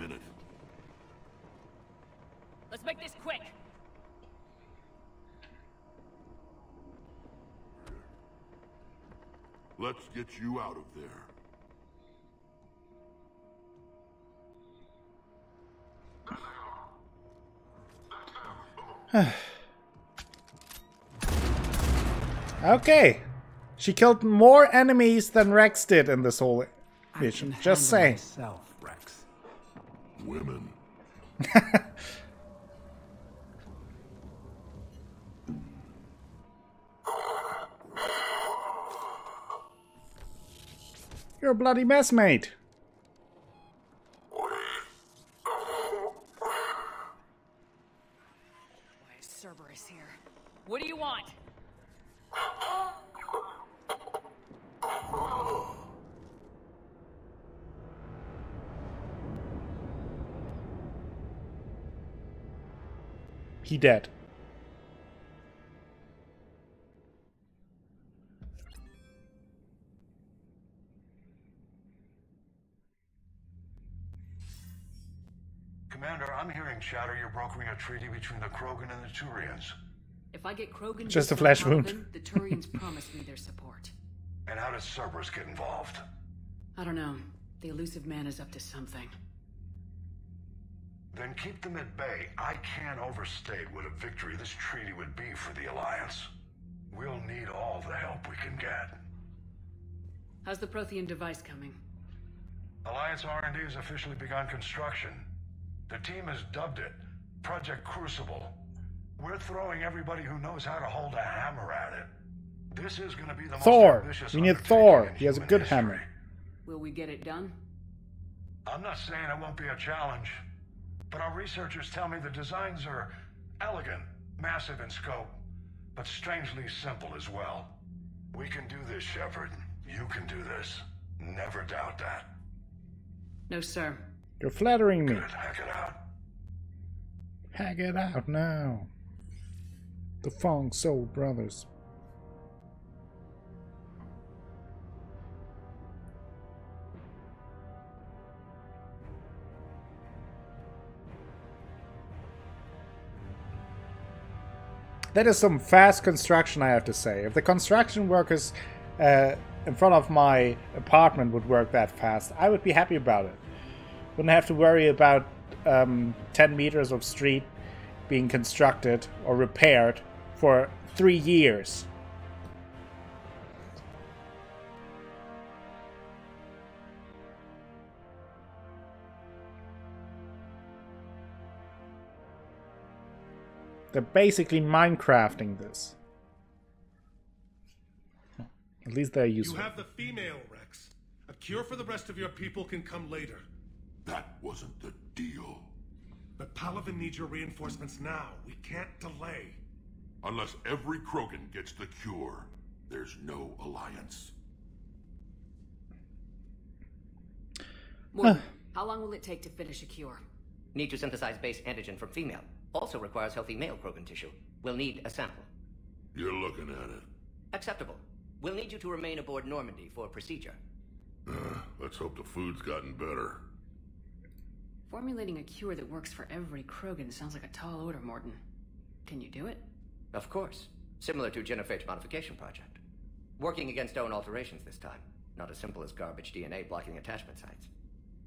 Let's make this quick. Let's get you out of there. Okay. She killed more enemies than Rex did in this whole mission. Just saying. Myself, Rex. Women. You're a bloody mess, mate. Why is Cerberus here? What do you want? He dead. Commander, I'm hearing chatter you're brokering a treaty between the Krogan and the Turians. If I get Krogan just a flesh wound. The Turians promised me their support. And how does Cerberus get involved? I don't know. The elusive man is up to something. Then keep them at bay. I can't overstate what a victory this treaty would be for the Alliance. We'll need all the help we can get. How's the Prothean device coming? Alliance R&D has officially begun construction. The team has dubbed it Project Crucible. We're throwing everybody who knows how to hold a hammer at it. This is going to be the Thor. most ambitious We need undertaking Thor. in He has a human good history. hammer. Will we get it done? I'm not saying it won't be a challenge, but our researchers tell me the designs are elegant, massive in scope, but strangely simple as well. We can do this, Shepard. You can do this. Never doubt that. No, sir. You're flattering me. Good. Hack it out. Hack it out now. The Fong Soul Brothers. That is some fast construction, I have to say. If the construction workers in front of my apartment would work that fast, I would be happy about it. Wouldn't have to worry about 10 meters of street being constructed or repaired for 3 years. They're basically Minecrafting this. At least they're useful. You have the female, Rex. A cure for the rest of your people can come later. That wasn't the deal. But Palaven needs your reinforcements now. We can't delay. Unless every Krogan gets the cure, there's no alliance. Morgan, how long will it take to finish a cure? Need to synthesize base antigen from female. Also requires healthy male Krogan tissue. We'll need a sample. You're looking at it. Acceptable. We'll need you to remain aboard Normandy for procedure. Let's hope the food's gotten better. Formulating a cure that works for every Krogan sounds like a tall order, Morton. Can you do it? Of course. Similar to Genophage Modification Project. Working against own alterations this time. Not as simple as garbage DNA blocking attachment sites.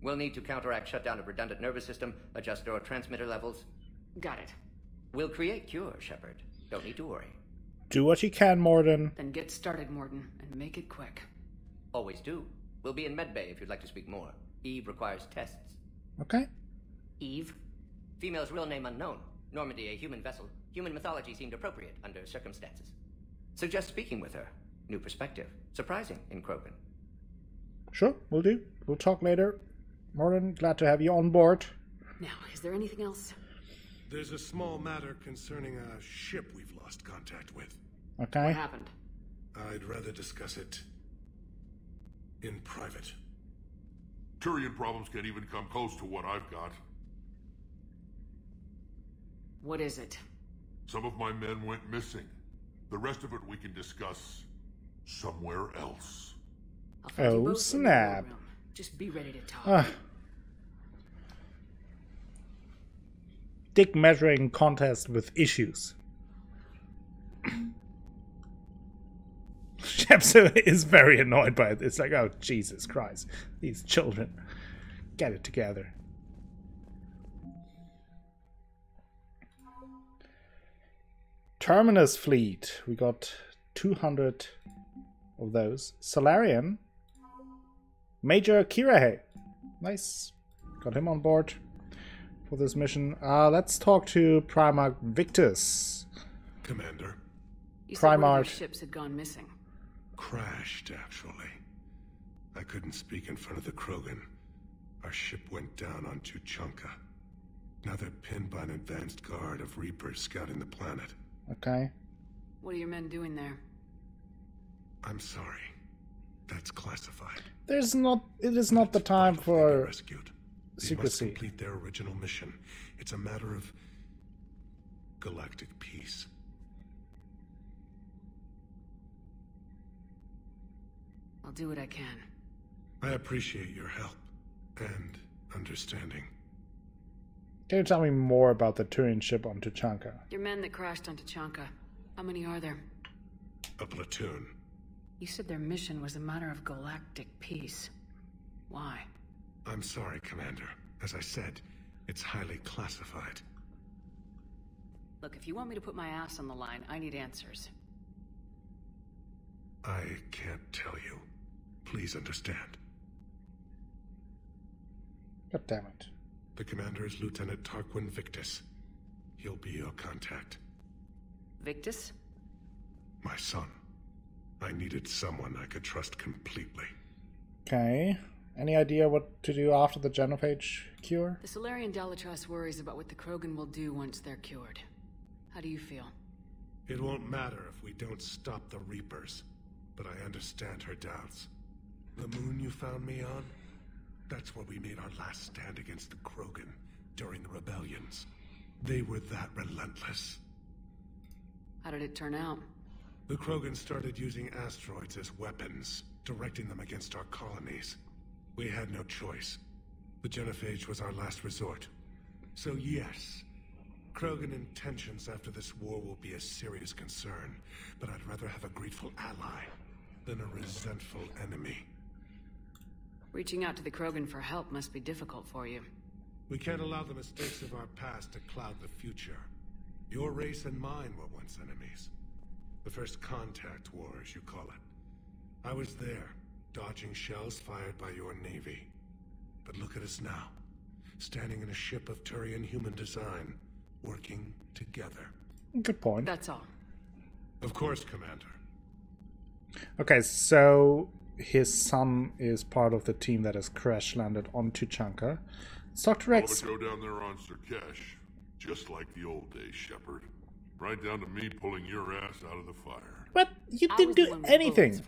We'll need to counteract shutdown of redundant nervous system, adjust neurotransmitter levels. Got it. We'll create cure, Shepard. Don't need to worry. Do what you can, Morden. Then get started, Morton, and make it quick. Always do. We'll be in medbay if you'd like to speak more. Eve requires tests. Okay. Eve? Female's real name unknown. Normandy, a human vessel. Human mythology seemed appropriate under circumstances. Suggest speaking with her. New perspective. Surprising in Krogan. Sure, we'll do. We'll talk later. Morden, glad to have you on board. Now, is there anything else? There's a small matter concerning a ship we've lost contact with. Okay. What happened? I'd rather discuss it in private. Turian problems can't even come close to what I've got. What is it? Some of my men went missing. The rest of it we can discuss somewhere else. I'll find you Oh, both snap. in the war room. Just be ready to talk. Dick measuring contest with issues. Shepard is very annoyed by it. It's like, oh, Jesus Christ. These children. Get it together. Terminus fleet. We got 200 of those. Solarian. Major Kirahe. Nice. Got him on board for this mission. Let's talk to Primarch Victus. Commander. You said one of your Primarch. ships had gone missing. Crashed, actually. I couldn't speak in front of the Krogan. Our ship went down on Tuchanka. Now they're pinned by an advanced guard of Reapers scouting the planet. Okay. What are your men doing there? I'm sorry. That's classified. It is not the time for They must complete their original mission. It's a matter of galactic peace. I'll do what I can. I appreciate your help and understanding. Can you tell me more about the Turian ship on Tuchanka? Your men that crashed on Tuchanka. How many are there? A platoon. You said their mission was a matter of galactic peace. Why? I'm sorry, Commander. As I said, it's highly classified. Look, if you want me to put my ass on the line, I need answers. I can't tell you. Please understand. God damn it. The commander is Lieutenant Tarquin Victus. He'll be your contact. Victus? My son. I needed someone I could trust completely. Okay. Any idea what to do after the genophage cure? The Solarian Dalatrass worries about what the Krogan will do once they're cured. How do you feel? It won't matter if we don't stop the Reapers, but I understand her doubts. The moon you found me on? That's where we made our last stand against the Krogan during the rebellions. They were that relentless. How did it turn out? The Krogan started using asteroids as weapons, directing them against our colonies. We had no choice. The genophage was our last resort. So yes, Krogan intentions after this war will be a serious concern, but I'd rather have a grateful ally than a resentful enemy. Reaching out to the Krogan for help must be difficult for you. We can't allow the mistakes of our past to cloud the future. Your race and mine were once enemies. The first contact war, as you call it. I was there, dodging shells fired by your navy. But look at us now, standing in a ship of Turian human design, working together. Good point. That's all. Of course, Commander. Okay, so his son is part of the team that has crash landed on Tuchanka. Let's talk to Rex. All of it go down there on Sirkesh, just like the old days, Shepard. Right down to me pulling your ass out of the fire. But you didn't do anything.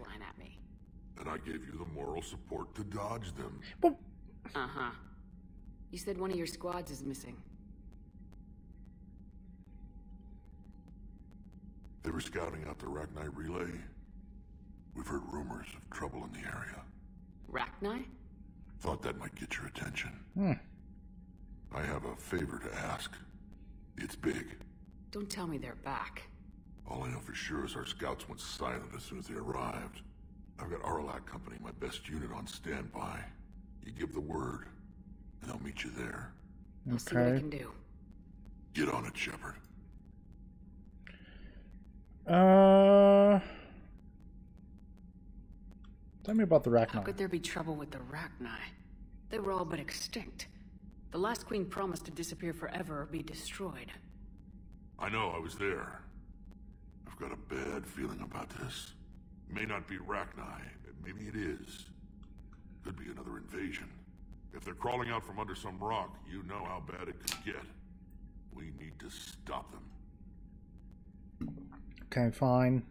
And I gave you the moral support to dodge them. Well, uh-huh. You said one of your squads is missing. They were scouting out the Rachni relay. We've heard rumors of trouble in the area. Rachni? Thought that might get your attention. I have a favor to ask. It's big. Don't tell me they're back. All I know for sure is our scouts went silent as soon as they arrived. I've got Arlac Company, my best unit, on standby. You give the word, and I'll meet you there. I'll see what I can do. Get on it, Shepard. Tell me about the Rachni. How could there be trouble with the Rachni? They were all but extinct. The last queen promised to disappear forever or be destroyed. I know, I was there. I've got a bad feeling about this. May not be Rachni, maybe it is. Could be another invasion. If they're crawling out from under some rock, you know how bad it could get. We need to stop them. Okay, fine.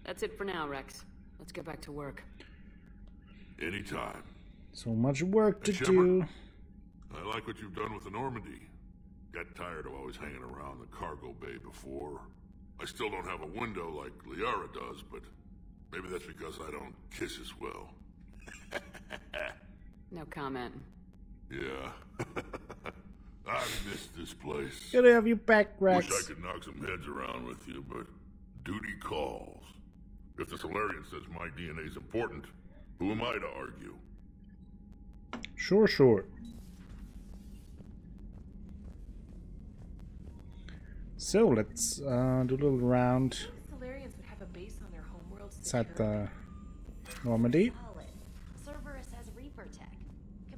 That's it for now, Rex. Let's get back to work. Anytime. So much work to Shepard, do. I like what you've done with the Normandy. Got tired of always hanging around the cargo bay before. I still don't have a window like Liara does, but maybe that's because I don't kiss as well. No comment. Yeah. I missed this place. Good to have you back, Rex. Wish I could knock some heads around with you, but duty calls. If the Solarian says my DNA's important, who am I to argue? Sure. So let's do a little round Solarians would have a base on their homeworld inside the Normandy. Cerberus has Reaper tech.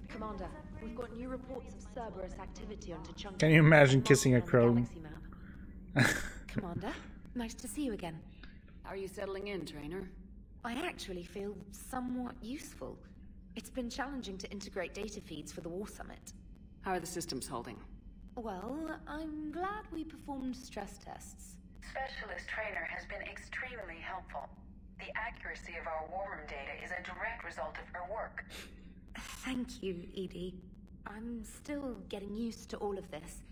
Commander, we've got new reports of Cerberus activity on Tuchanka. Can you imagine kissing a crone? Commander, nice to see you again. How are you settling in, trainer? I actually feel somewhat useful. It's been challenging to integrate data feeds for the War Summit. How are the systems holding? Well, I'm glad we performed stress tests. Specialist Trainer has been extremely helpful. The accuracy of our war room data is a direct result of her work. Thank you, Edie. I'm still getting used to all of this.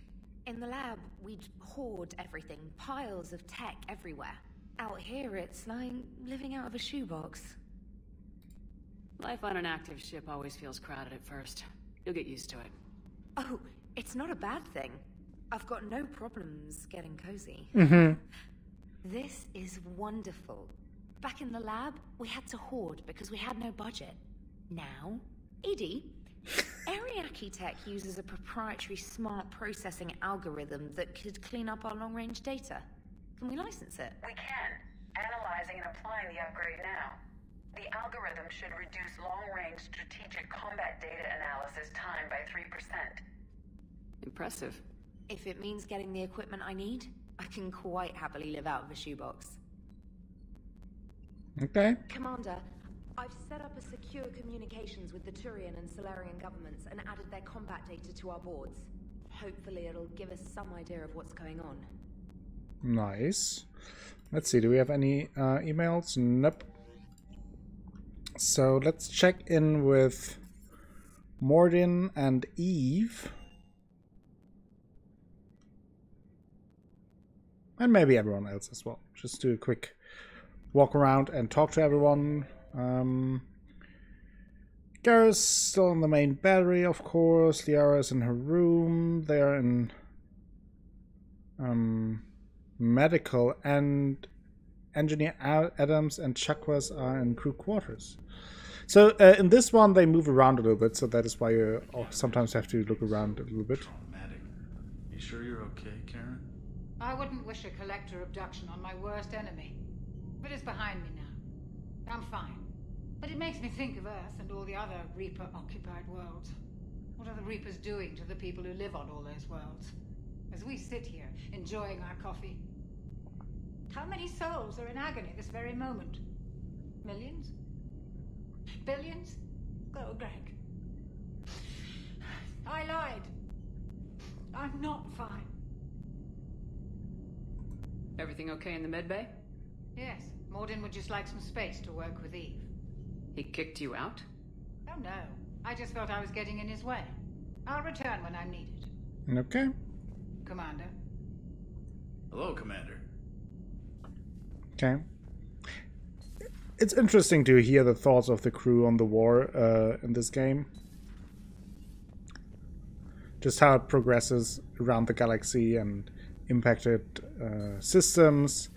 In the lab, we'd hoard everything, piles of tech everywhere. Out here, it's like living out of a shoebox. Life on an active ship always feels crowded at first. You'll get used to it. Oh, it's not a bad thing. I've got no problems getting cozy. This is wonderful. Back in the lab, we had to hoard because we had no budget. Now, Edie, Ariake Tech uses a proprietary smart processing algorithm that could clean up our long-range data. Can we license it? We can. Analyzing and applying the upgrade now. The algorithm should reduce long-range strategic combat data analysis time by 3%. Impressive. If it means getting the equipment I need, I can quite happily live out of a shoebox. Okay. Commander, I've set up a secure communications with the Turian and Solarian governments and added their combat data to our boards. Hopefully it'll give us some idea of what's going on. Nice. Let's see, do we have any emails? Nope. So let's check in with Mordin and Eve. And maybe everyone else as well. Just do a quick walk around and talk to everyone. Garrus still on the main battery, of course. Liara is in her room. They're in medical, and Engineer Adams and Chakwas are in crew quarters. So in this one they move around a little bit, so that is why you sometimes have to look around a little bit. You sure you're okay, Karen? I wouldn't wish a collector abduction on my worst enemy. But it's behind me now. I'm fine. But it makes me think of Earth and all the other Reaper-occupied worlds. What are the Reapers doing to the people who live on all those worlds? As we sit here, enjoying our coffee. How many souls are in agony this very moment? Millions? Billions? Oh, Greg. I lied. I'm not fine. Everything okay in the medbay? Yes. Mordin would just like some space to work with Eve. He kicked you out? Oh no. I just felt I was getting in his way. I'll return when I'm needed. Okay. Commander. Hello, Commander. Okay. It's interesting to hear the thoughts of the crew on the war in this game. Just how it progresses around the galaxy and impacted systems,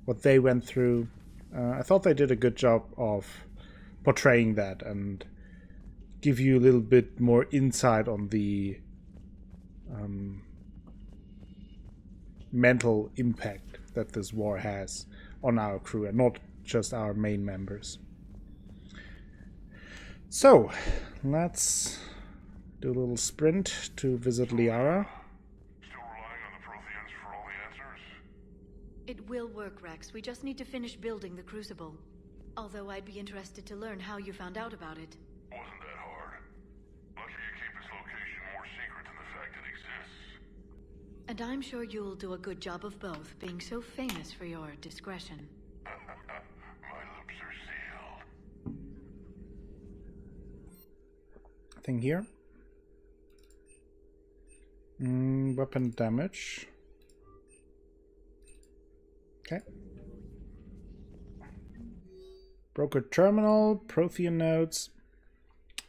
what they went through. I thought they did a good job of portraying that and give you a little bit more insight on the mental impact that this war has on our crew and not just our main members. So let's do a little sprint to visit Liara. It will work, Rex. We just need to finish building the Crucible. Although I'd be interested to learn how you found out about it. Wasn't that hard. Lucky you keep its location more secret than the fact it exists. And I'm sure you'll do a good job of both, being so famous for your discretion. My lips are sealed. Thing here. Weapon damage. Okay. Brokered terminal, Prothean nodes.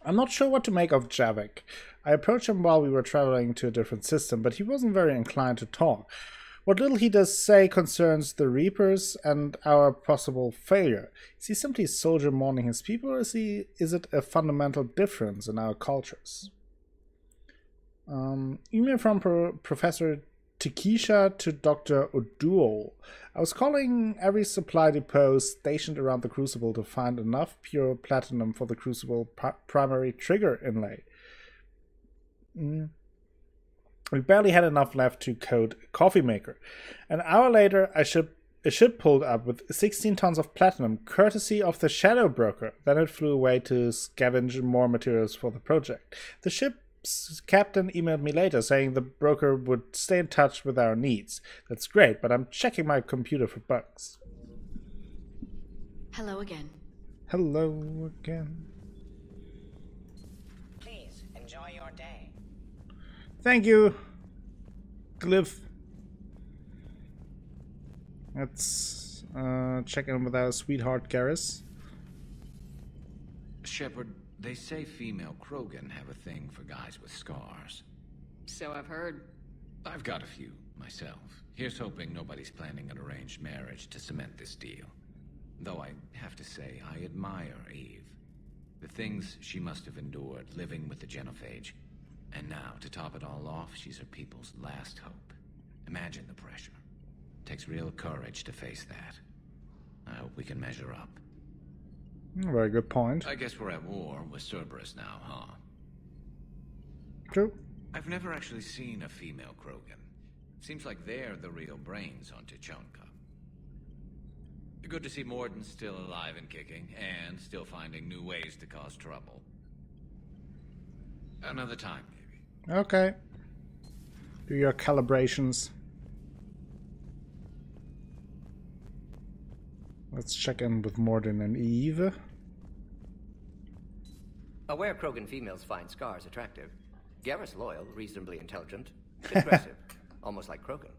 I'm not sure what to make of Javik. I approached him while we were traveling to a different system, but he wasn't very inclined to talk. What little he does say concerns the Reapers and our possible failure. Is he simply a soldier mourning his people, or is it a fundamental difference in our cultures? Email from Professor Tikisha to Dr. Oduo. I was calling every supply depot stationed around the Crucible to find enough pure platinum for the Crucible primary trigger inlay. We barely had enough left to code a coffee maker. An hour later, I shipped a ship pulled up with 16 tons of platinum, courtesy of the Shadow Broker. Then it flew away to scavenge more materials for the project. The ship's captain emailed me later saying the broker would stay in touch with our needs. That's great, but I'm checking my computer for bugs. Hello again. Hello again. Please enjoy your day. Thank you, Glyph. Let's check in with our sweetheart Garrus. Shepard, they say female Krogan have a thing for guys with scars. So I've heard. I've got a few, myself. Here's hoping nobody's planning an arranged marriage to cement this deal. Though I have to say, I admire Eve. The things she must have endured living with the Genophage. And now, to top it all off, she's her people's last hope. Imagine the pressure. Takes real courage to face that. I hope we can measure up. Very good point. I guess we're at war with Cerberus now, huh? True. I've never actually seen a female Krogan. Seems like they're the real brains on Tuchanka. Good to see Morden's still alive and kicking, and still finding new ways to cause trouble. Another time, maybe. Okay. Do your calibrations. Let's check in with Morden and Eve. Aware Krogan females find scars attractive. Garrus loyal, reasonably intelligent, aggressive, almost like Krogan.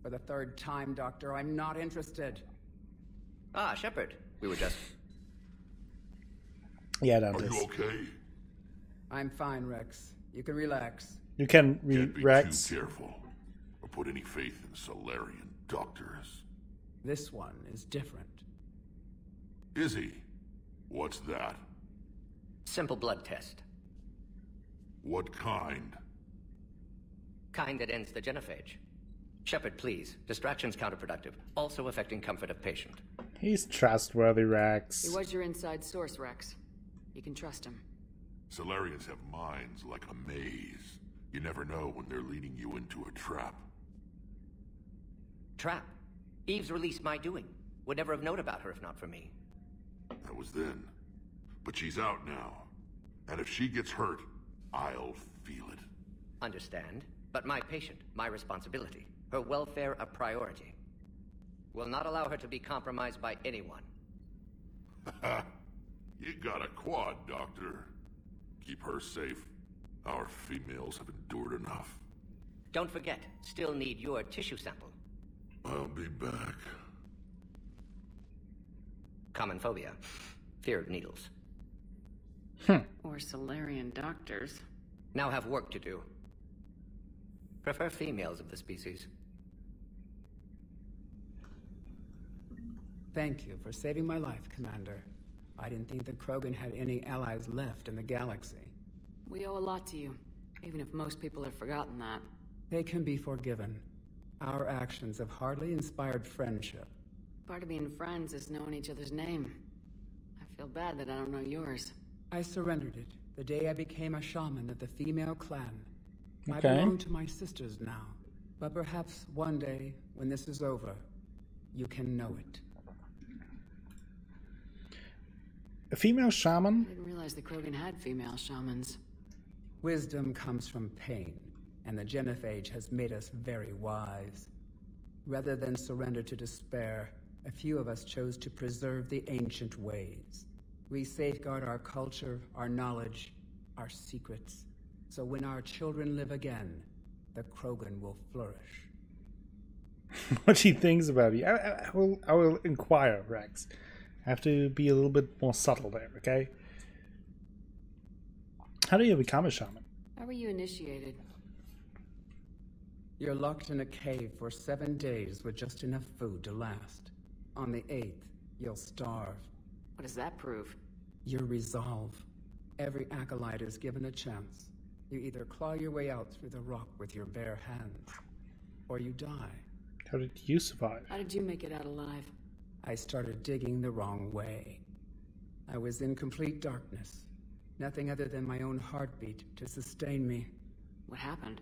For the third time, Doctor, I'm not interested. Ah, Shepard. We were just... Yeah, that Are is. you okay? I'm fine, Rex. You can relax. You can Can't be Rex. too careful, or put any faith in Solarian doctors. This one is different. Is he? What's that? Simple blood test. What kind? Kind that ends the genophage. Shepard, please. Distraction's counterproductive, also affecting comfort of patient. He's trustworthy, Rex. He was your inside source, Rex. You can trust him. Solarians have minds like a maze. You never know when they're leading you into a trap. Trap? Eve's release my doing. Would never have known about her if not for me. That was then. But she's out now. And if she gets hurt, I'll feel it. Understand. But my patient, my responsibility. Her welfare a priority. Will not allow her to be compromised by anyone. You got a quad, Doctor. Keep her safe. Our females have endured enough. Don't forget, still need your tissue sample. I'll be back. Common phobia. Fear of needles. Or Solarian doctors. Now have work to do. Prefer females of the species. Thank you for saving my life, Commander. I didn't think the Krogan had any allies left in the galaxy. We owe a lot to you, even if most people have forgotten that. They can be forgiven. Our actions have hardly inspired friendship. Part of being friends is knowing each other's name. I feel bad that I don't know yours. I surrendered it the day I became a shaman of the female clan. I Okay. belong to my sisters now, but perhaps one day, when this is over, you can know it. A female shaman? I didn't realize the Krogan had female shamans. Wisdom comes from pain, and the genophage has made us very wise. Rather than surrender to despair, a few of us chose to preserve the ancient ways. We safeguard our culture, our knowledge, our secrets. So when our children live again, the Krogan will flourish. What she thinks about you. I will inquire, Rex. I have to be a little bit more subtle there, okay? How do you become a shaman? How were you initiated? You're locked in a cave for 7 days with just enough food to last. On the 8th, you'll starve. What does that prove? Your resolve. Every acolyte is given a chance. You either claw your way out through the rock with your bare hands, or you die. How did you survive? How did you make it out alive? I started digging the wrong way. I was in complete darkness. Nothing other than my own heartbeat to sustain me. What happened?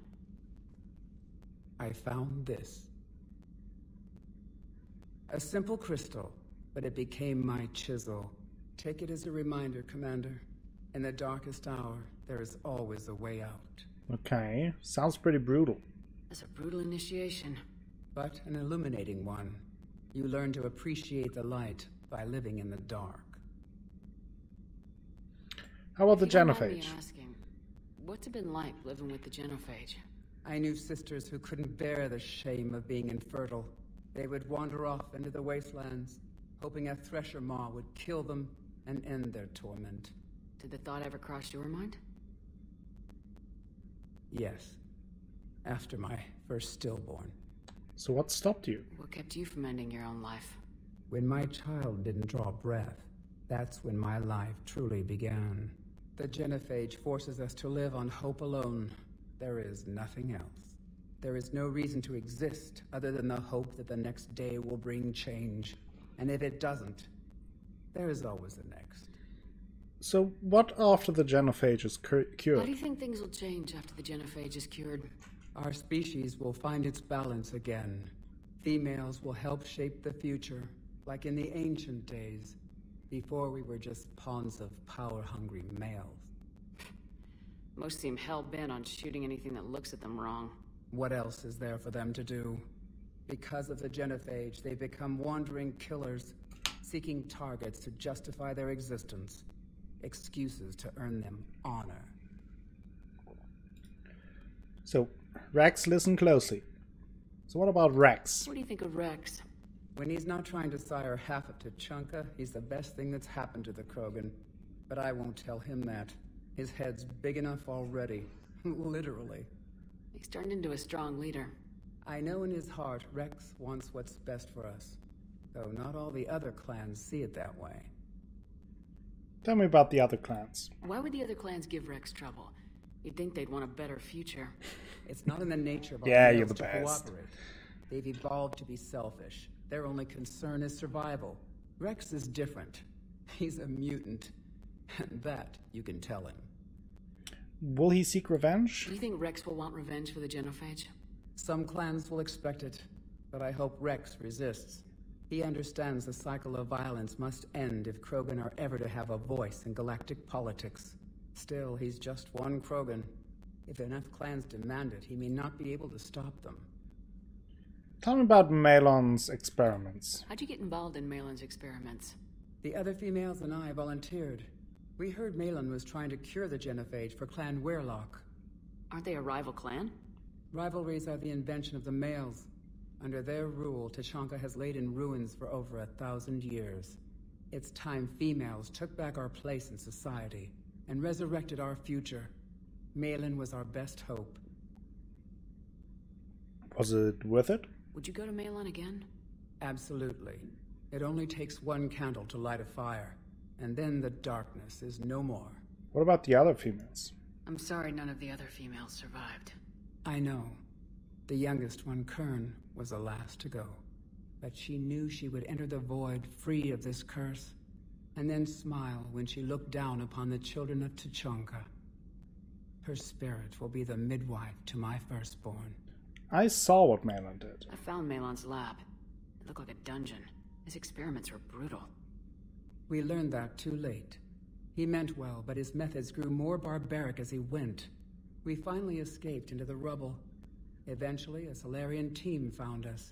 I found this. A simple crystal, but it became my chisel. Take it as a reminder, Commander. In the darkest hour, there is always a way out. Okay, sounds pretty brutal. That's a brutal initiation. But an illuminating one. You learn to appreciate the light by living in the dark. How about the If you don't mind genophage? me asking, what's it been like living with the genophage? I knew sisters who couldn't bear the shame of being infertile. They would wander off into the wastelands, hoping a thresher maw would kill them and end their torment. Did the thought ever cross your mind? Yes. After my first stillborn. So what stopped you? What kept you from ending your own life? When my child didn't draw breath, that's when my life truly began. The genophage forces us to live on hope alone. There is nothing else. There is no reason to exist other than the hope that the next day will bring change. And if it doesn't, there is always a next. So what after the genophage is How cured? do you think things will change after the genophage is cured? Our species will find its balance again. Females will help shape the future, like in the ancient days, before we were just pawns of power-hungry males. Most seem hell-bent on shooting anything that looks at them wrong. What else is there for them to do? Because of the genophage, they become wandering killers, seeking targets to justify their existence, excuses to earn them honor. So, Rex, listen closely. So what about Rex? What do you think of Rex? When he's not trying to sire half of Tuchanka, he's the best thing that's happened to the Krogan. But I won't tell him that. His head's big enough already. Literally. He's turned into a strong leader. I know in his heart Rex wants what's best for us. Though not all the other clans see it that way. Tell me about the other clans. Why would the other clans give Rex trouble? You'd think they'd want a better future. It's not in the nature of our Yeah, you're males the to best. cooperate. They've evolved to be selfish. Their only concern is survival. Rex is different. He's a mutant. And that you can tell him. Will he seek revenge? Do you think Rex will want revenge for the genophage? Some clans will expect it, but I hope Rex resists. He understands the cycle of violence must end if Krogan are ever to have a voice in galactic politics. Still, he's just one Krogan. If enough clans demand it, he may not be able to stop them. Tell me about Malon's experiments. How'd you get involved in Malin's experiments? The other females and I volunteered. We heard Malon was trying to cure the genophage for Clan Weirlock. Aren't they a rival clan? Rivalries are the invention of the males. Under their rule, Tuchanka has laid in ruins for over 1,000 years. It's time females took back our place in society and resurrected our future. Malon was our best hope. Was it worth it? Would you go to Malon again? Absolutely. It only takes one candle to light a fire, and then the darkness is no more. What about the other females? I'm sorry none of the other females survived. I know. The youngest one, Kern, was the last to go. But she knew she would enter the void free of this curse, and then smile when she looked down upon the children of Tuchanka. Her spirit will be the midwife to my firstborn. I saw what Malon did. I found Malon's lab. It looked like a dungeon. His experiments were brutal. We learned that too late. He meant well, but his methods grew more barbaric as he went. We finally escaped into the rubble. Eventually, a Solarian team found us.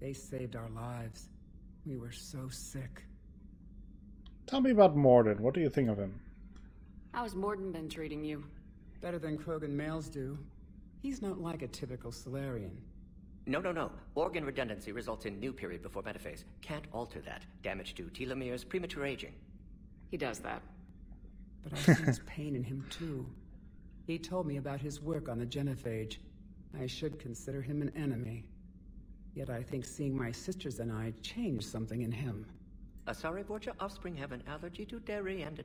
They saved our lives. We were so sick. Tell me about Morden. What do you think of him? How's Morden been treating you? Better than Krogan males do. He's not like a typical Solarian. No. Organ redundancy results in new period before metaphase. Can't alter that. Damage to telomeres, premature aging. He does that. But I sense pain in him too. He told me about his work on the genophage. I should consider him an enemy. Yet I think seeing my sisters and I changed something in him. Sorry, Borgia, offspring have an allergy to dairy and...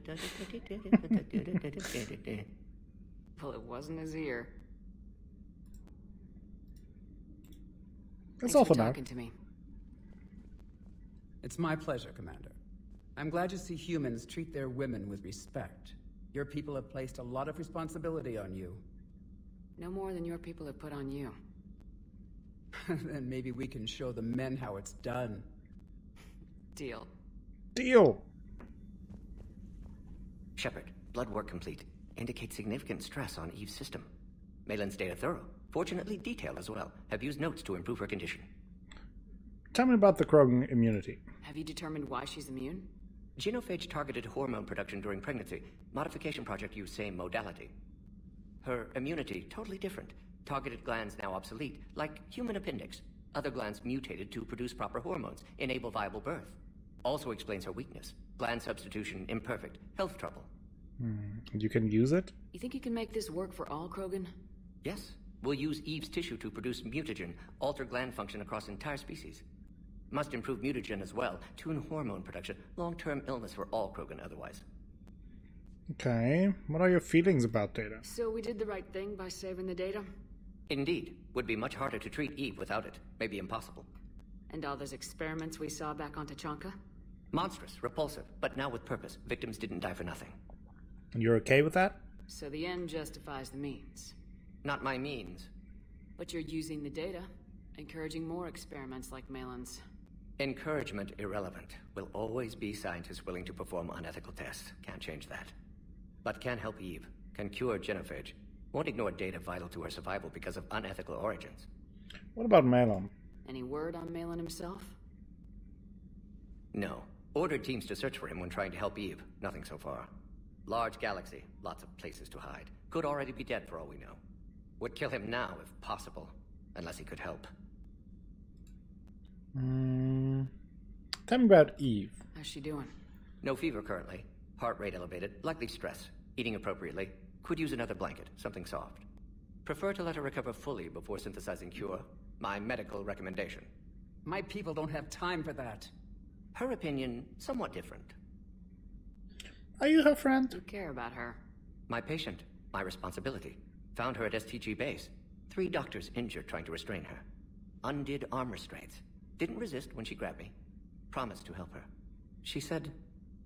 Well, it wasn't his ear. That's Thanks all for for now. talking to me. It's my pleasure, Commander. I'm glad to see humans treat their women with respect. Your people have placed a lot of responsibility on you. No more than your people have put on you. Then maybe we can show the men how it's done. Deal. Deal! Shepard, blood work complete. Indicates significant stress on Eve's system. Malin's data thorough. Fortunately detailed as well. Have used notes to improve her condition. Tell me about the Krogan immunity. Have you determined why she's immune? Genophage targeted hormone production during pregnancy. Modification project used same modality. Her immunity, totally different. Targeted glands now obsolete, like human appendix. Other glands mutated to produce proper hormones, enable viable birth. Also explains her weakness. Gland substitution imperfect. Health trouble. You can use it? You think you can make this work for all Krogan? Yes. We'll use Eve's tissue to produce mutagen, alter gland function across entire species. Must improve mutagen as well, tune hormone production. Long-term illness for all Krogan otherwise. Okay. What are your feelings about data? So we did the right thing by saving the data? Indeed. Would be much harder to treat Eve without it. Maybe impossible. And all those experiments we saw back on Tachanka? Monstrous, repulsive, but now with purpose. Victims didn't die for nothing. And you're okay with that? So the end justifies the means. Not my means. But you're using the data, encouraging more experiments like Malin's. Encouragement irrelevant. Will always be scientists willing to perform unethical tests. Can't change that. But can help Eve. Can cure genophage. Won't ignore data vital to her survival because of unethical origins. What about Malin? Any word on Malin himself? No. Ordered teams to search for him when trying to help Eve. Nothing so far. Large galaxy. Lots of places to hide. Could already be dead for all we know. Would kill him now if possible. Unless he could help. Tell me about Eve. How's she doing? No fever currently. Heart rate elevated. Likely stress. Eating appropriately. Could use another blanket. Something soft. Prefer to let her recover fully before synthesizing cure. My medical recommendation. My people don't have time for that. Her opinion, somewhat different. Are you her friend? You care about her. My patient. My responsibility. Found her at STG base. 3 doctors injured trying to restrain her. Undid arm restraints. Didn't resist when she grabbed me. Promised to help her. She said,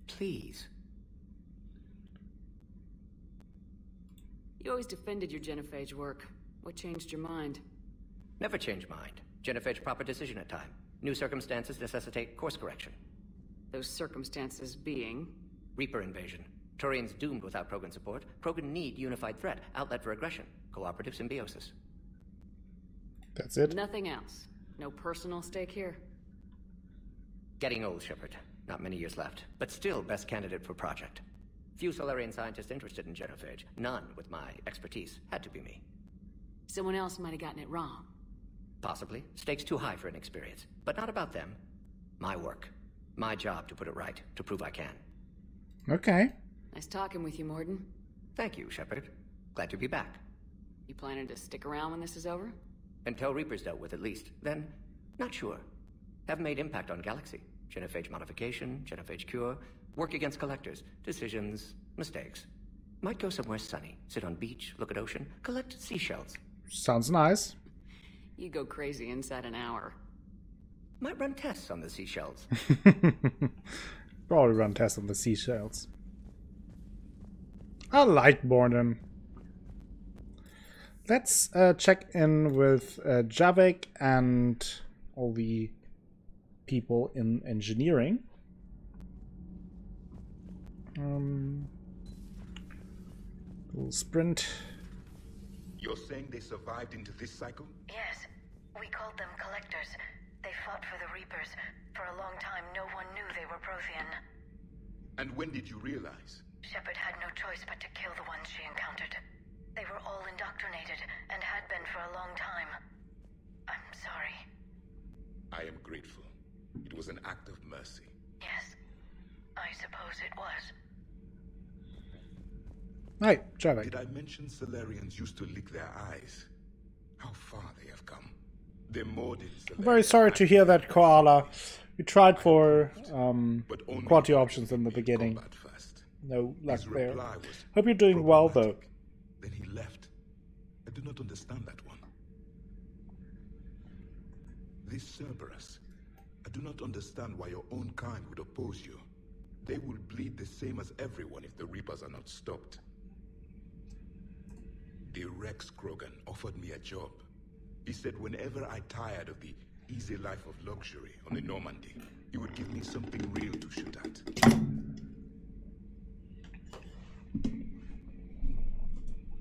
please. You always defended your genophage work. What changed your mind? Never change mind. Genophage proper decision at time. New circumstances necessitate course correction. Those circumstances being? Reaper invasion. Turians doomed without Krogan support. Krogan need unified threat. Outlet for aggression. Cooperative symbiosis. That's it? Nothing else. No personal stake here? Getting old, Shepard. Not many years left. But still best candidate for project. Few Solarian scientists interested in genophage. None with my expertise. Had to be me. Someone else might have gotten it wrong. Possibly. Stakes too high for inexperience. But not about them. My work. My job to put it right. To prove I can. Okay. Nice talking with you, Morden. Thank you, Shepard. Glad to be back. You planning to stick around when this is over? Until Reaper's dealt with, at least. Then, not sure. Have made impact on Galaxy. Genophage modification, genophage cure, work against collectors, decisions, mistakes. Might go somewhere sunny, sit on beach, look at ocean, collect seashells. Sounds nice. You go crazy inside an hour. Might run tests on the seashells. Probably run tests on the seashells. I like Morden. Let's check in with Javik and all the people in engineering. We'll sprint. You're saying they survived into this cycle? Yes. We called them collectors. They fought for the Reapers. For a long time, no one knew they were Prothean. And when did you realize? Shepard had no choice but to kill the ones she encountered. They were all indoctrinated, and had been for a long time. I'm sorry. I am grateful. It was an act of mercy. Yes, I suppose it was. Hi, Javik. Did I mention Solarians used to lick their eyes? How far they have come. They're more than I'm very sorry to hear that, Koala. We tried for quality options in the beginning. No luck there. Hope you're doing well, though. Then he left. I do not understand that one. This Cerberus. I do not understand why your own kind would oppose you. They will bleed the same as everyone if the Reapers are not stopped. The Rex Krogan offered me a job. He said whenever I tired of the easy life of luxury on the Normandy, you would give me something real to shoot at.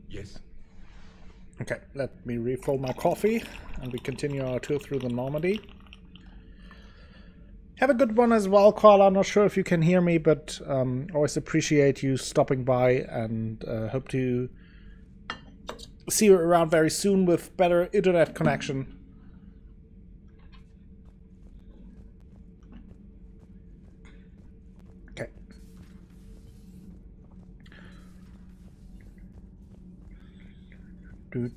Yes? Okay, let me refill my coffee, and we continue our tour through the Normandy. Have a good one as well, Carl. I'm not sure if you can hear me, but always appreciate you stopping by, and hope to see you around very soon with better internet connection. Okay. Hey,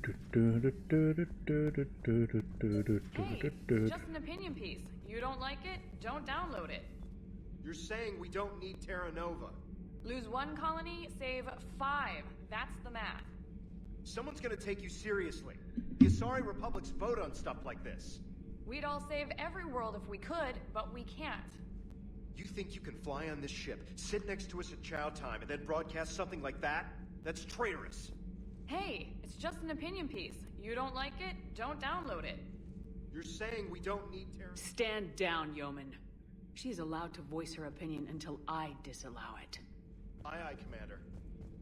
just an opinion piece. You don't like it? Don't download it. You're saying we don't need Terra Nova. Lose 1 colony, save 5. That's the math. Someone's gonna take you seriously. The Asari Republics vote on stuff like this. We'd all save every world if we could, but we can't. You think you can fly on this ship, sit next to us at chow time, and then broadcast something like that? That's traitorous. Hey, it's just an opinion piece. You don't like it? Don't download it. You're saying we don't need Terra... Stand down, yeoman. She's allowed to voice her opinion until I disallow it. Aye, aye, Commander.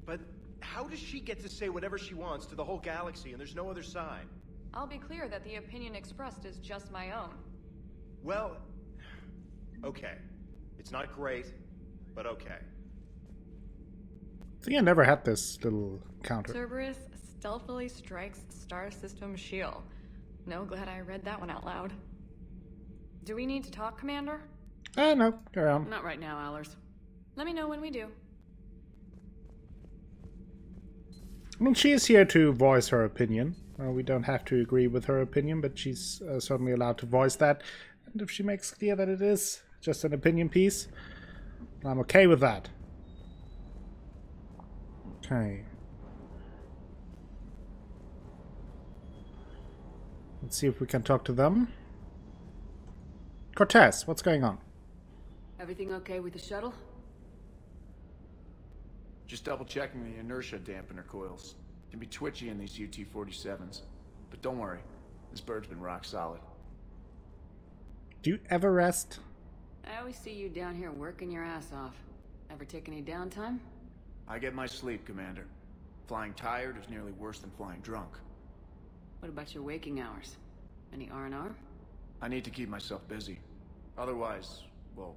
But how does she get to say whatever she wants to the whole galaxy and there's no other side? I'll be clear that the opinion expressed is just my own. Well, okay. It's not great, but okay. I think I never had this little counter. Cerberus stealthily strikes Star System shield. No, glad I read that one out loud. Do we need to talk, Commander? No, carry on. Not right now, Allers. Let me know when we do. I mean, she is here to voice her opinion. We don't have to agree with her opinion, but she's certainly allowed to voice that. And if she makes clear that it is just an opinion piece, I'm okay with that. Okay. Let's see if we can talk to them. Cortez, what's going on? Everything okay with the shuttle? Just double checking the inertia dampener coils. Can be twitchy in these UT-47s. But don't worry, this bird's been rock solid. Do you ever rest? I always see you down here working your ass off. Ever take any downtime? I get my sleep, Commander. Flying tired is nearly worse than flying drunk. What about your waking hours? Any R&R? I need to keep myself busy. Otherwise, well,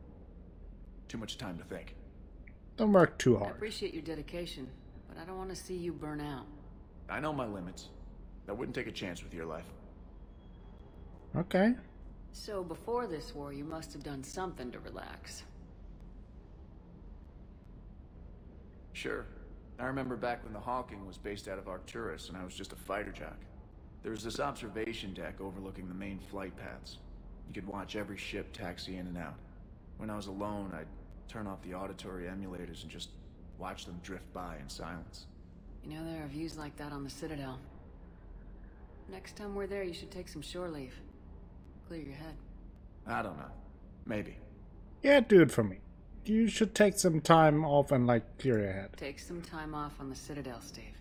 too much time to think. Don't work too I hard. appreciate your dedication, but I don't want to see you burn out. I know my limits. I wouldn't take a chance with your life. Okay. So before this war, you must have done something to relax. Sure. I remember back when the Hawking was based out of Arcturus and I was just a fighter jock. There was this observation deck overlooking the main flight paths. You could watch every ship taxi in and out. When I was alone, I'd turn off the auditory emulators and just watch them drift by in silence. You know, there are views like that on the Citadel. Next time we're there, you should take some shore leave. Clear your head. I don't know. Maybe. Yeah, do it for me. You should take some time off and, like, clear your head. Take some time off on the Citadel, Steve.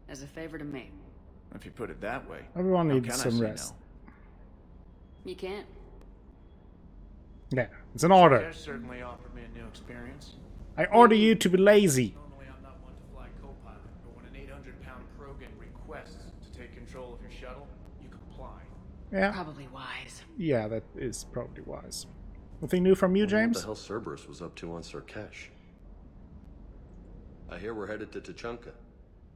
As a favor to me. If you put it that way. Everyone how needs can I some say rest. No? You can't. Yeah, it's an order. That certainly offered me a new experience. I order you to be lazy. Normally I'm not one to fly co-pilot, but when an 800-pound Krogan requests to take control of your shuttle, you comply. Yeah. Probably wise. Yeah, that is probably wise. Nothing new from you, James? What the hell Cerberus was up to on Surkesh? I hear we're headed to Tuchanka.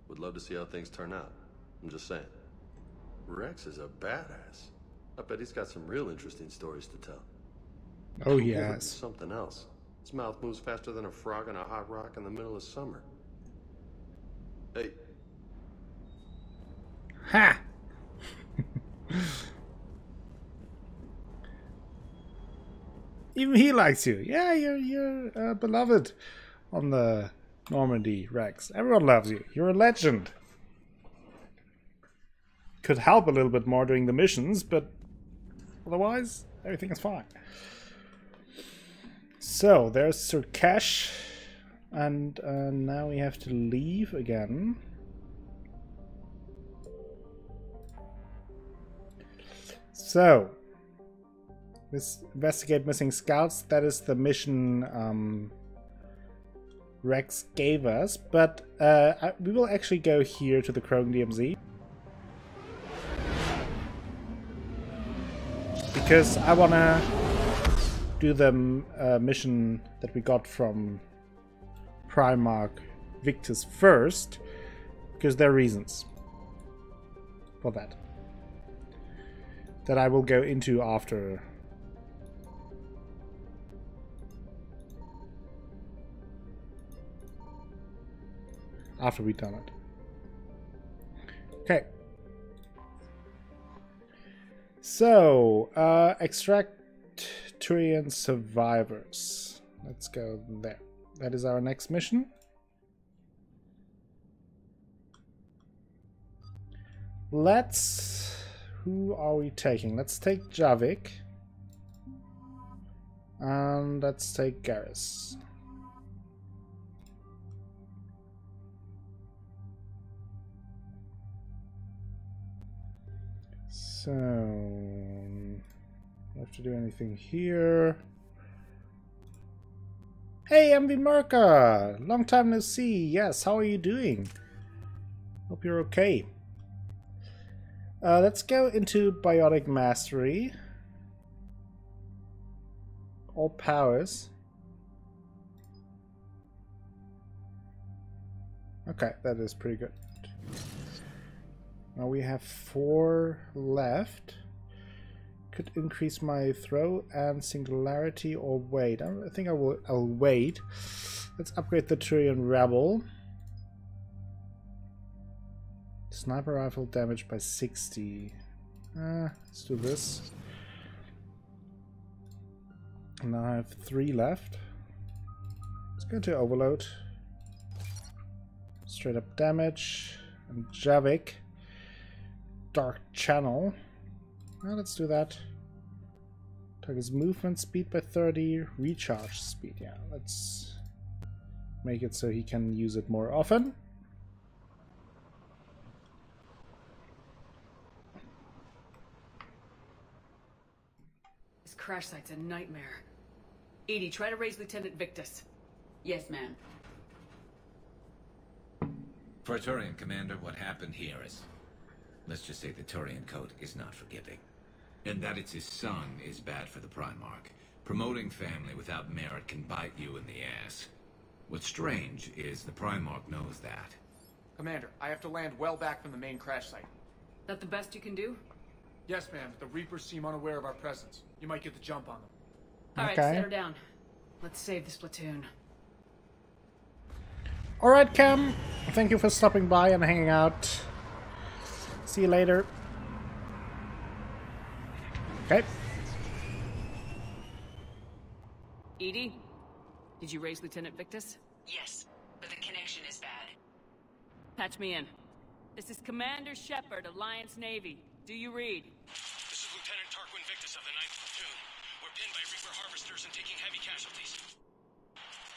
Would love to see how things turn out. I'm just saying. Rex is a badass. I bet he's got some real interesting stories to tell. Oh, Or yes. something else. His mouth moves faster than a frog on a hot rock in the middle of summer. Hey. Ha! Even he likes you. Yeah, you're beloved on the Normandy, Rex. Everyone loves you. You're a legend. Could help a little bit more during the missions, but otherwise, everything is fine. So, there's Surkesh, and now we have to leave again. So, Investigate missing scouts. That is the mission Rex gave us. But we will actually go here to the Krogan DMZ. Because I want to do the mission that we got from Primarch Victus first. Because there are reasons for that. That I will go into after. After we've done it. Okay. So, extract Turian survivors. Let's go there. That is our next mission. Who are we taking? Let's take Javik. And let's take Garrus. So, don't have to do anything here. Hey, MV Merca! Long time no see. Yes, how are you doing? Hope you're okay. Let's go into Biotic Mastery. All powers. Okay, that is pretty good. Now we have 4 left. Could increase my throw and singularity or wait. I think I'll wait. Let's upgrade the Turian Rebel. Sniper rifle damage by 60. Let's do this. And now I have 3 left. Let's go to Overload. Straight up damage. And Javik. Dark Channel. Let's do that. Target's movement speed by 30. Recharge speed. Yeah, let's make it so he can use it more often. This crash site's a nightmare. Edie, try to raise Lieutenant Victus. Yes, ma'am. For a Turian commander, what happened here is... let's just say the Turian code is not forgiving. And that it's his son is bad for the Primarch. Promoting family without merit can bite you in the ass. What's strange is the Primarch knows that. Commander, I have to land well back from the main crash site. That the best you can do? Yes, ma'am. The Reapers seem unaware of our presence. You might get the jump on them. Alright, set her down. Let's save this platoon. Alright, Cam. Thank you for stopping by and hanging out. See you later. Okay. Edie, did you raise Lieutenant Victus? Yes, but the connection is bad. Patch me in. This is Commander Shepard, Alliance Navy. Do you read? This is Lieutenant Tarquin Victus of the 9th Platoon. We're pinned by Reaper harvesters and taking heavy casualties.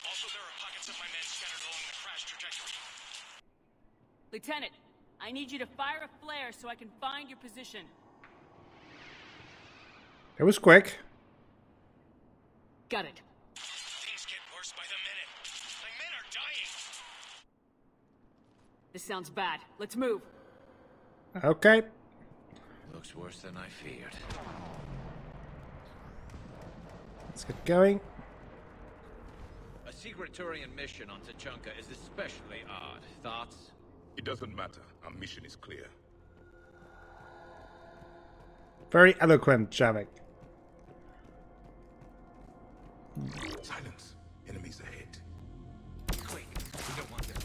Also, there are pockets of my men scattered along the crash trajectory. Lieutenant, I need you to fire a flare so I can find your position. It was quick. Got it. Things get worse by the minute. My men are dying. This sounds bad. Let's move. Okay. Looks worse than I feared. Let's get going. A secret Turian mission on Tuchanka is especially odd. Thoughts? It doesn't matter. Our mission is clear. Very eloquent, Javik. Silence. Enemies ahead. Quick, we don't want them.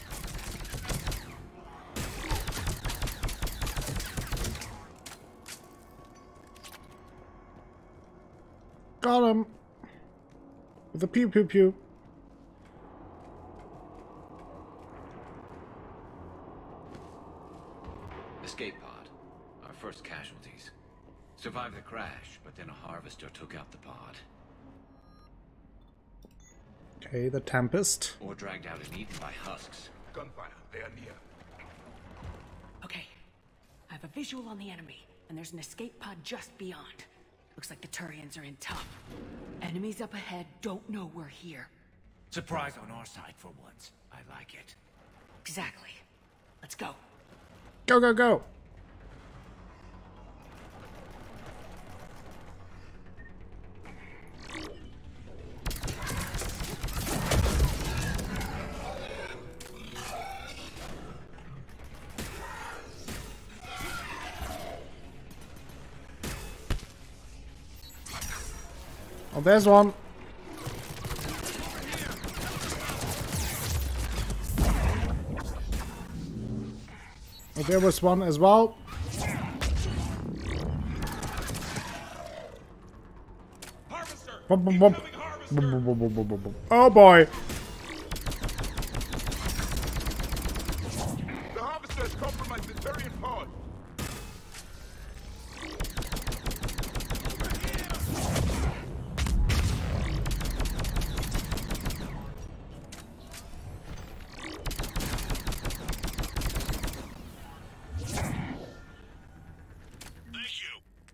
Got him. With a pew pew pew. Escape pod. Our first casualties. Survived the crash, but then a harvester took out the pod. Okay, the Tempest. Or dragged out and eaten by husks. Gunfire. They are near. Okay. I have a visual on the enemy, and there's an escape pod just beyond. Looks like the Turians are in tough. Enemies up ahead don't know we're here. Surprise on our side for once. I like it. Exactly. Let's go. Go, go, go! Oh, there's one. Oh, there was one as well. Bum, bum, bum. Bum, bum, bum, bum, bum, bum. Oh boy. The harvester has compromised the Turian pod.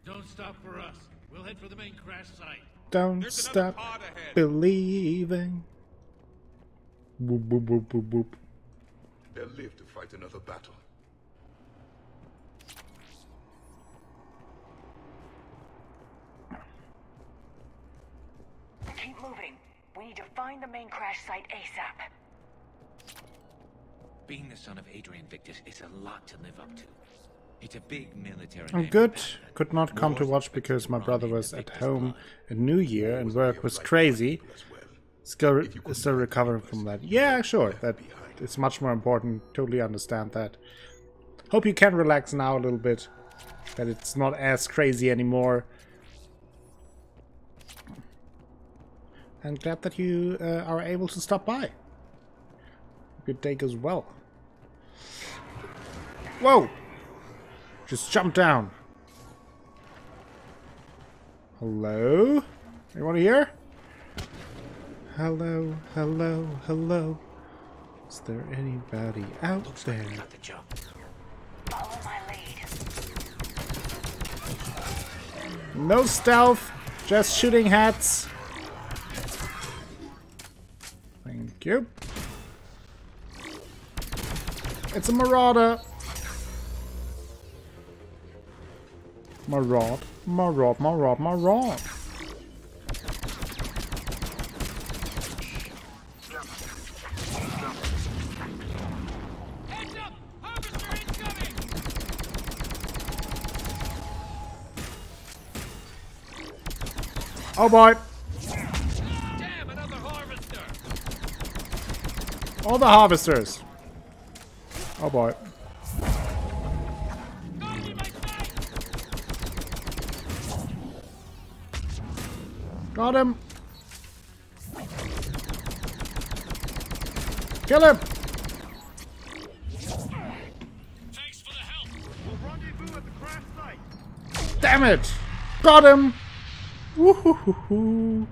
Don't stop for us. We'll head for the main crash site. Don't stop believing. Boop, boop, boop, boop, boop. They'll live to fight another battle. Keep moving. We need to find the main crash site ASAP. Being the son of Adrian Victus is a lot to live up to. It's a big military. I'm good. Could not come to watch because my brother was at home at New Year and work was crazy. Still recovering from that. Yeah, sure. That is much more important. Totally understand that. Hope you can relax now a little bit. That it's not as crazy anymore. And glad that you are able to stop by. Good day goes well. Whoa! Just jump down. Hello? Anyone here? Hello, hello, hello. Is there anybody out there? Like we got the jump. Follow my lead. No stealth, just shooting hats. Thank you. It's a marauder. Maraud, maraud, maraud, maraud. Heads up! Harvester incoming! Oh boy. Damn, another harvester! All the harvesters. Oh boy. Got him. Kill him. Thanks for the help. We'll rendezvous at the crash site. Damn it. Got him. Woohoo.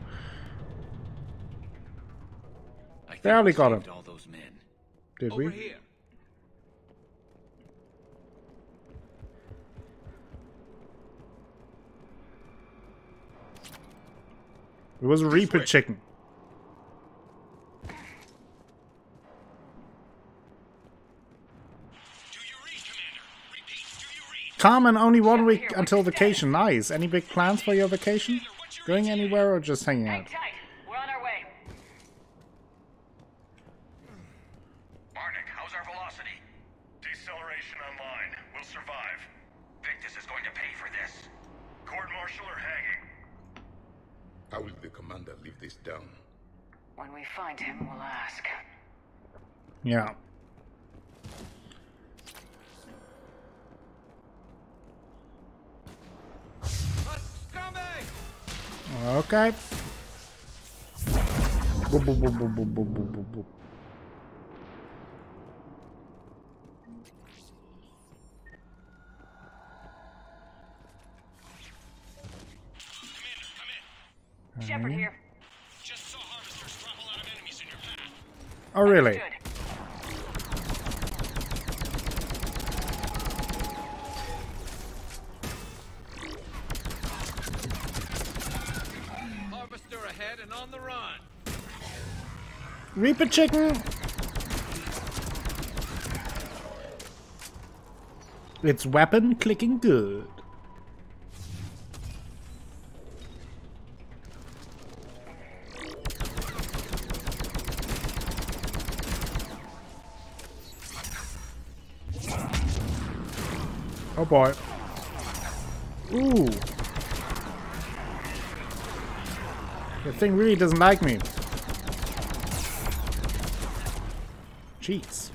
Barely got him. All those men. Did Over we? Here. It was a Reaper chicken. Calm and only 1 week until vacation. Nice. Any big plans for your vacation? Going anywhere or just hanging out? Hang tight. We're on our way. Marnik, how's our velocity? Deceleration online. We'll survive. Victus is going to pay for this. Court-martial or hanging? How will the commander live this down? When we find him, we'll ask. Yeah. Okay. Boop, boop, boop, boop, boop, boop, boop, boop, boop. Shepard here. Just saw harvesters drop a lot of enemies in your path. Oh, really? on the run. Reaper chicken. Its weapon clicking good. Oh boy. Ooh. The thing really doesn't like me. Jeez.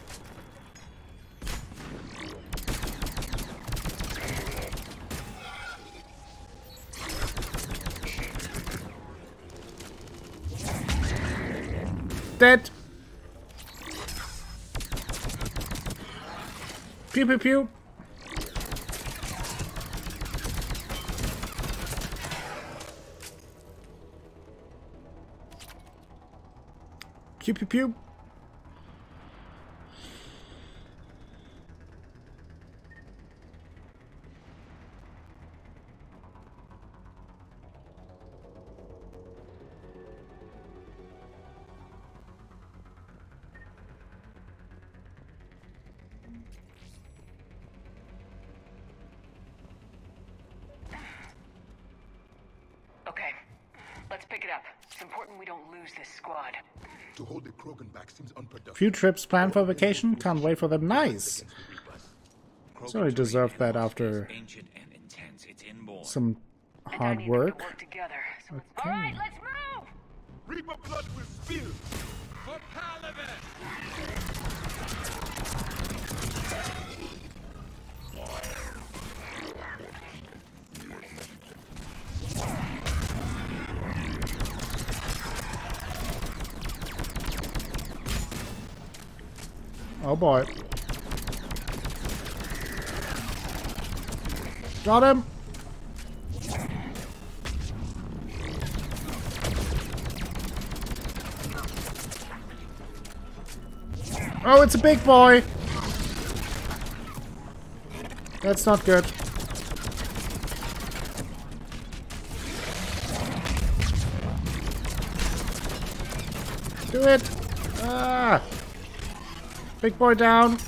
Dead. Pew pew pew. Pew pew pew. Okay, let's pick it up. It's important we don't lose this squad. To hold the Krogan back seems unproductive. Few trips planned for vacation. Can't wait for them. Nice. So I deserve that after some hard work. Okay. Alright, let's move! Reaper blood will spill! For Palaven! Oh boy. Got him. Oh, it's a big boy. That's not good. Do it. Ah. Big boy down.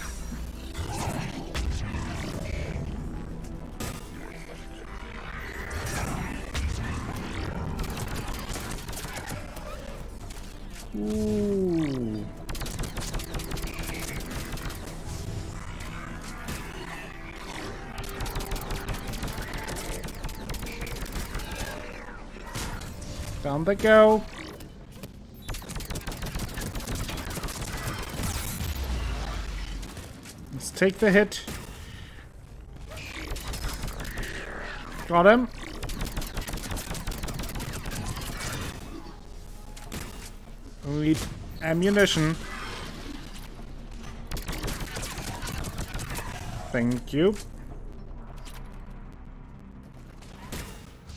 Ooh. Down they go. Let's take the hit. Got him. We need ammunition. Thank you.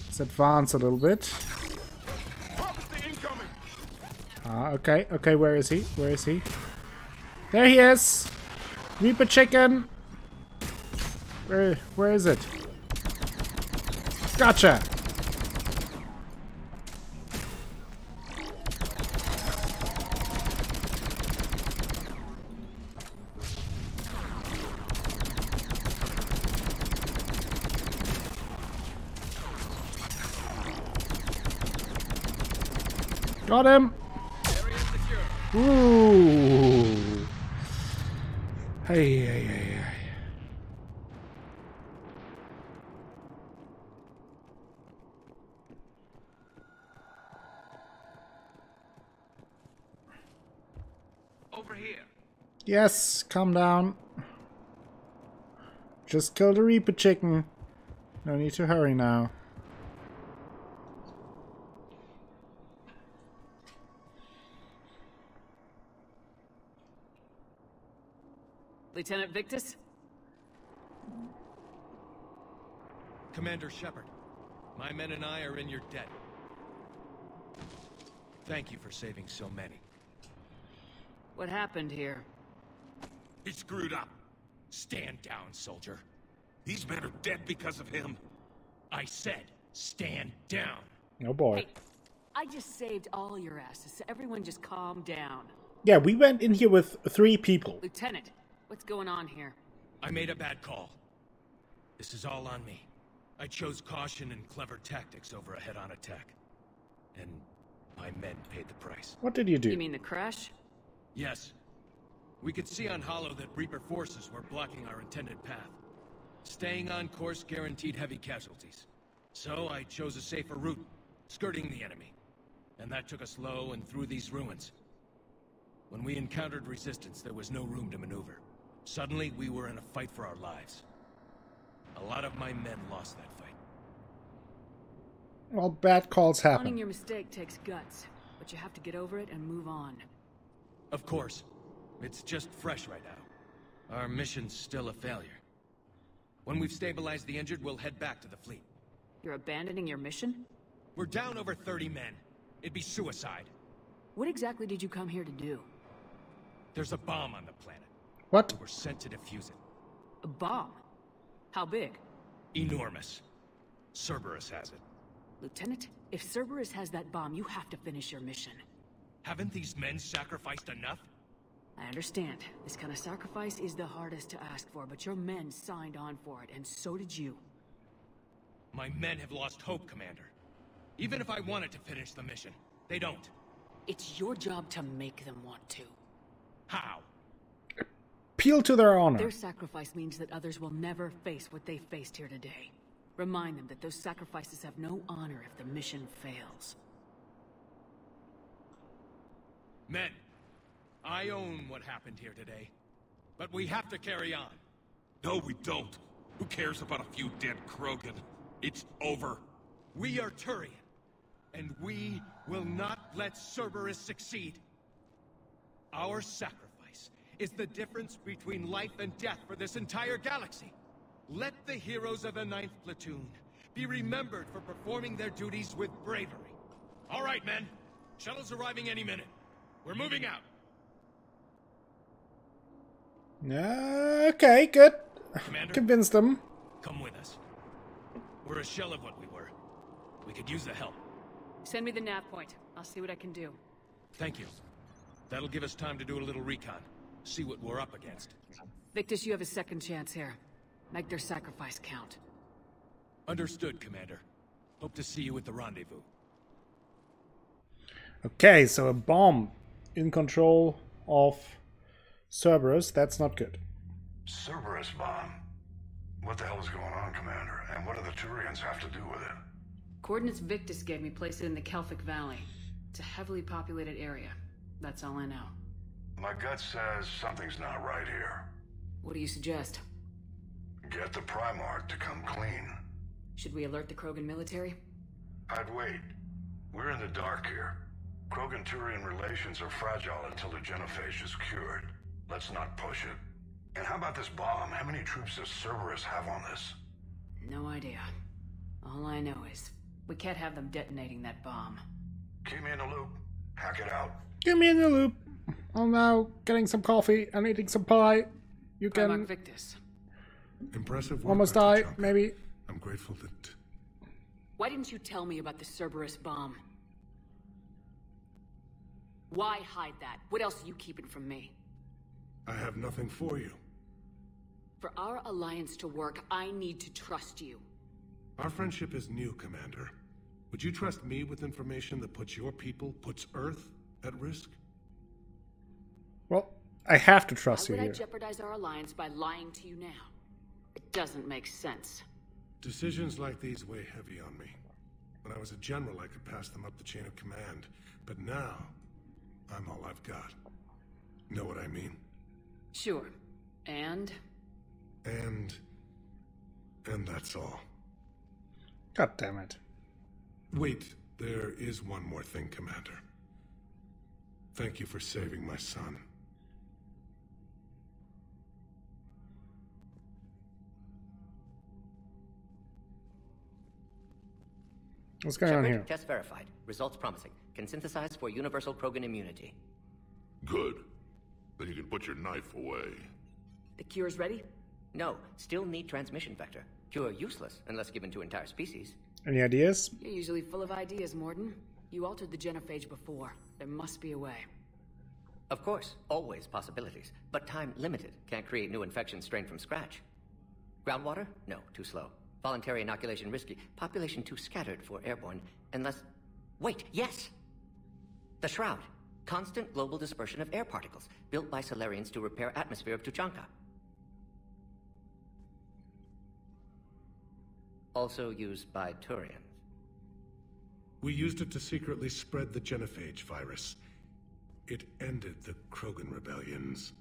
Let's advance a little bit. Ah, okay, okay, where is he? Where is he? There he is! Reaper chicken! Where is it? Gotcha! Got him! Ooh! Hey, hey, hey, hey. Over here. Yes, calm down. Just kill the Reaper chicken. No need to hurry now. Lieutenant Victus? Commander Shepard, my men and I are in your debt. Thank you for saving so many. What happened here? He screwed up. Stand down, soldier. These men are dead because of him. I said, stand down. Oh boy. Hey, I just saved all your asses, so everyone just calm down. Yeah, we went in here with 3 people. Lieutenant, what's going on here? I made a bad call. This is all on me. I chose caution and clever tactics over a head-on attack. And my men paid the price. What did you do? You mean the crash? Yes. We could see on Hollow that Reaper forces were blocking our intended path. Staying on course guaranteed heavy casualties. So I chose a safer route, skirting the enemy. And that took us low and through these ruins. When we encountered resistance, there was no room to maneuver. Suddenly, we were in a fight for our lives. A lot of my men lost that fight. Well, bad calls happen. Owning your mistake takes guts, but you have to get over it and move on. Of course. It's just fresh right now. Our mission's still a failure. When we've stabilized the injured, we'll head back to the fleet. You're abandoning your mission? We're down over 30 men. It'd be suicide. What exactly did you come here to do? There's a bomb on the planet. What? We were sent to defuse it. A bomb? How big? Enormous. Cerberus has it. Lieutenant, if Cerberus has that bomb, you have to finish your mission. Haven't these men sacrificed enough? I understand. This kind of sacrifice is the hardest to ask for, but your men signed on for it, and so did you. My men have lost hope, Commander. Even if I wanted to finish the mission, they don't. It's your job to make them want to. How? Appeal to their honor. Their sacrifice means that others will never face what they faced here today. Remind them that those sacrifices have no honor if the mission fails. Men, I own what happened here today. But we have to carry on. No, we don't. Who cares about a few dead Krogan? It's over. We are Turian, and we will not let Cerberus succeed. Our sacrifice is the difference between life and death for this entire galaxy. Let the heroes of the 9th Platoon be remembered for performing their duties with bravery. All right, men. Shuttle's arriving any minute. We're moving out. Okay, good. Commander, Convinced them. come with us. We're a shell of what we were. We could use the help. Send me the nav point. I'll see what I can do. Thank you. That'll give us time to do a little recon. See what we're up against. Victus, you have a second chance here. Make their sacrifice count. Understood, Commander. Hope to see you at the rendezvous. Okay, so a bomb in control of Cerberus. That's not good. Cerberus bomb? What the hell is going on, Commander? And what do the Turians have to do with it? Coordinates Victus gave me place it in the Kelphic Valley. It's a heavily populated area. That's all I know. My gut says something's not right here. What do you suggest? Get the Primarch to come clean. Should we alert the Krogan military? I'd wait. We're in the dark here. Krogan-Turian relations are fragile until the genophage is cured. Let's not push it. And how about this bomb? How many troops does Cerberus have on this? No idea. All I know is, we can't have them detonating that bomb. Keep me in the loop. Hack it out. Give me in the loop. I'm now getting some coffee and eating some pie. You can Victus. Impressive work, almost Dr. die, Chunk. maybe. I'm grateful that... Why didn't you tell me about the Cerberus bomb? Why hide that? What else are you keeping from me? I have nothing for you. For our alliance to work, I need to trust you. Our friendship is new, Commander. Would you trust me with information that puts your people, puts Earth, at risk? Well, I have to trust you Why would here. I jeopardize our alliance by lying to you now? It doesn't make sense. Decisions like these weigh heavy on me. When I was a general, I could pass them up the chain of command. But now, I'm all I've got. Know what I mean? Sure. And that's all. God damn it. Wait, there is one more thing, Commander. Thank you for saving my son. What's going on Shepard, here? Test verified. Results promising. Can synthesize for universal Krogan immunity. Good. Then you can put your knife away. The cure's ready? No, still need transmission vector. Cure useless unless given to entire species. Any ideas? You're usually full of ideas, Morden. You altered the genophage before. There must be a way. Of course, always possibilities, but time limited. Can't create new infections strain from scratch. Groundwater? No, too slow. Voluntary inoculation risky. Population too scattered for airborne, unless... Wait, yes! The Shroud. Constant global dispersion of air particles, built by Solarians to repair atmosphere of Tuchanka. Also used by Turians. We used it to secretly spread the genophage virus. It ended the Krogan rebellions.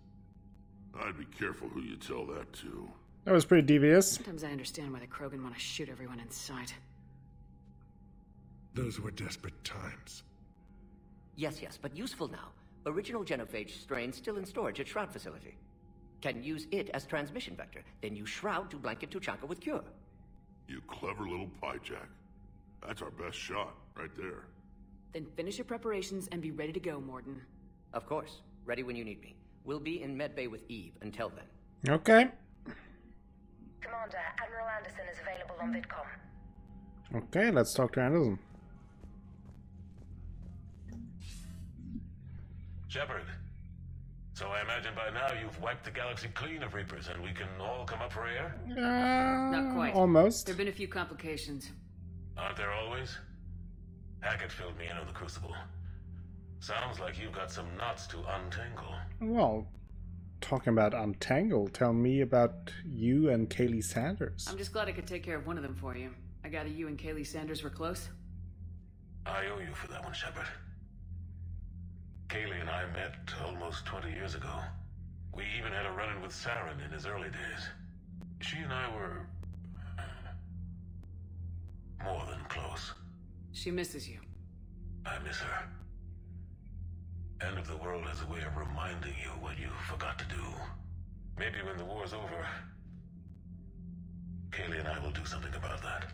I'd be careful who you tell that to. That was pretty devious. Sometimes I understand why the Krogan want to shoot everyone in sight. Those were desperate times. Yes, but useful now. Original genophage strain still in storage at Shroud facility. Can use it as transmission vector, then use Shroud to blanket Tuchanka with cure. You clever little piejack. That's our best shot, right there. Then finish your preparations and be ready to go, Morden. Of course. Ready when you need me. We'll be in medbay with Eve until then. Okay. Commander, Admiral Anderson is available on VidCom. Okay, let's talk to Anderson. Shepard. So I imagine by now you've wiped the galaxy clean of Reapers and we can all come up for air? Not quite. Almost. There have been a few complications. Aren't there always? Hackett filled me in on the Crucible. Sounds like you've got some knots to untangle. Well, talking about untangle, tell me about you and Kaylee Sanders. I'm just glad I could take care of one of them for you. I gather you and Kaylee Sanders were close? I owe you for that one, Shepard. Kaylee and I met almost 20 years ago. We even had a run-in with Saren in his early days. She and I were... more than close. She misses you. I miss her. End of the world has a way of reminding you what you forgot to do. Maybe when the war's over, Kaylee and I will do something about that.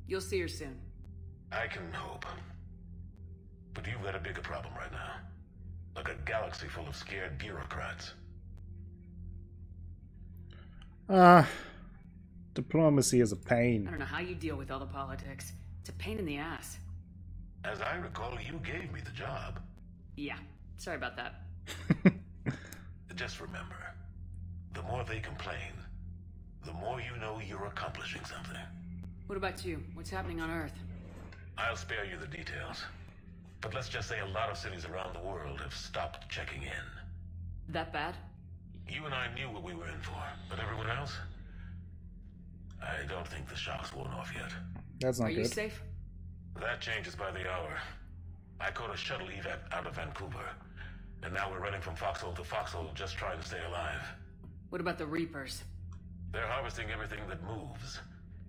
You'll see her soon. I can hope. But you've got a bigger problem right now. Like a galaxy full of scared bureaucrats. Diplomacy is a pain. I don't know how you deal with all the politics. It's a pain in the ass. As I recall, you gave me the job. Yeah, sorry about that. Just remember, the more they complain, the more you know you're accomplishing something. What about you? What's happening on Earth? I'll spare you the details. But let's just say a lot of cities around the world have stopped checking in. That bad? You and I knew what we were in for, but everyone else? I don't think the shock's worn off yet. That's not good. Are you safe? That changes by the hour. I caught a shuttle evac out of Vancouver, and now we're running from foxhole to foxhole just trying to stay alive. What about the Reapers? They're harvesting everything that moves.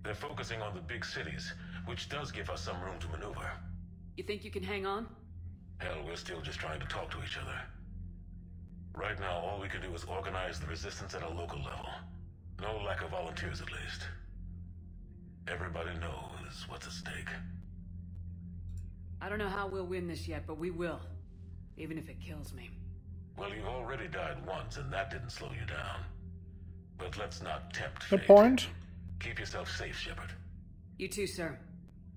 They're focusing on the big cities, which does give us some room to maneuver. You think you can hang on? Hell, we're still just trying to talk to each other. Right now, all we can do is organize the resistance at a local level. No lack of volunteers, at least. Everybody knows what's at stake. I don't know how we'll win this yet, but we will. Even if it kills me. Well, you've already died once, and that didn't slow you down. But let's not tempt Good fate. point. Keep yourself safe, Shepard. You too, sir.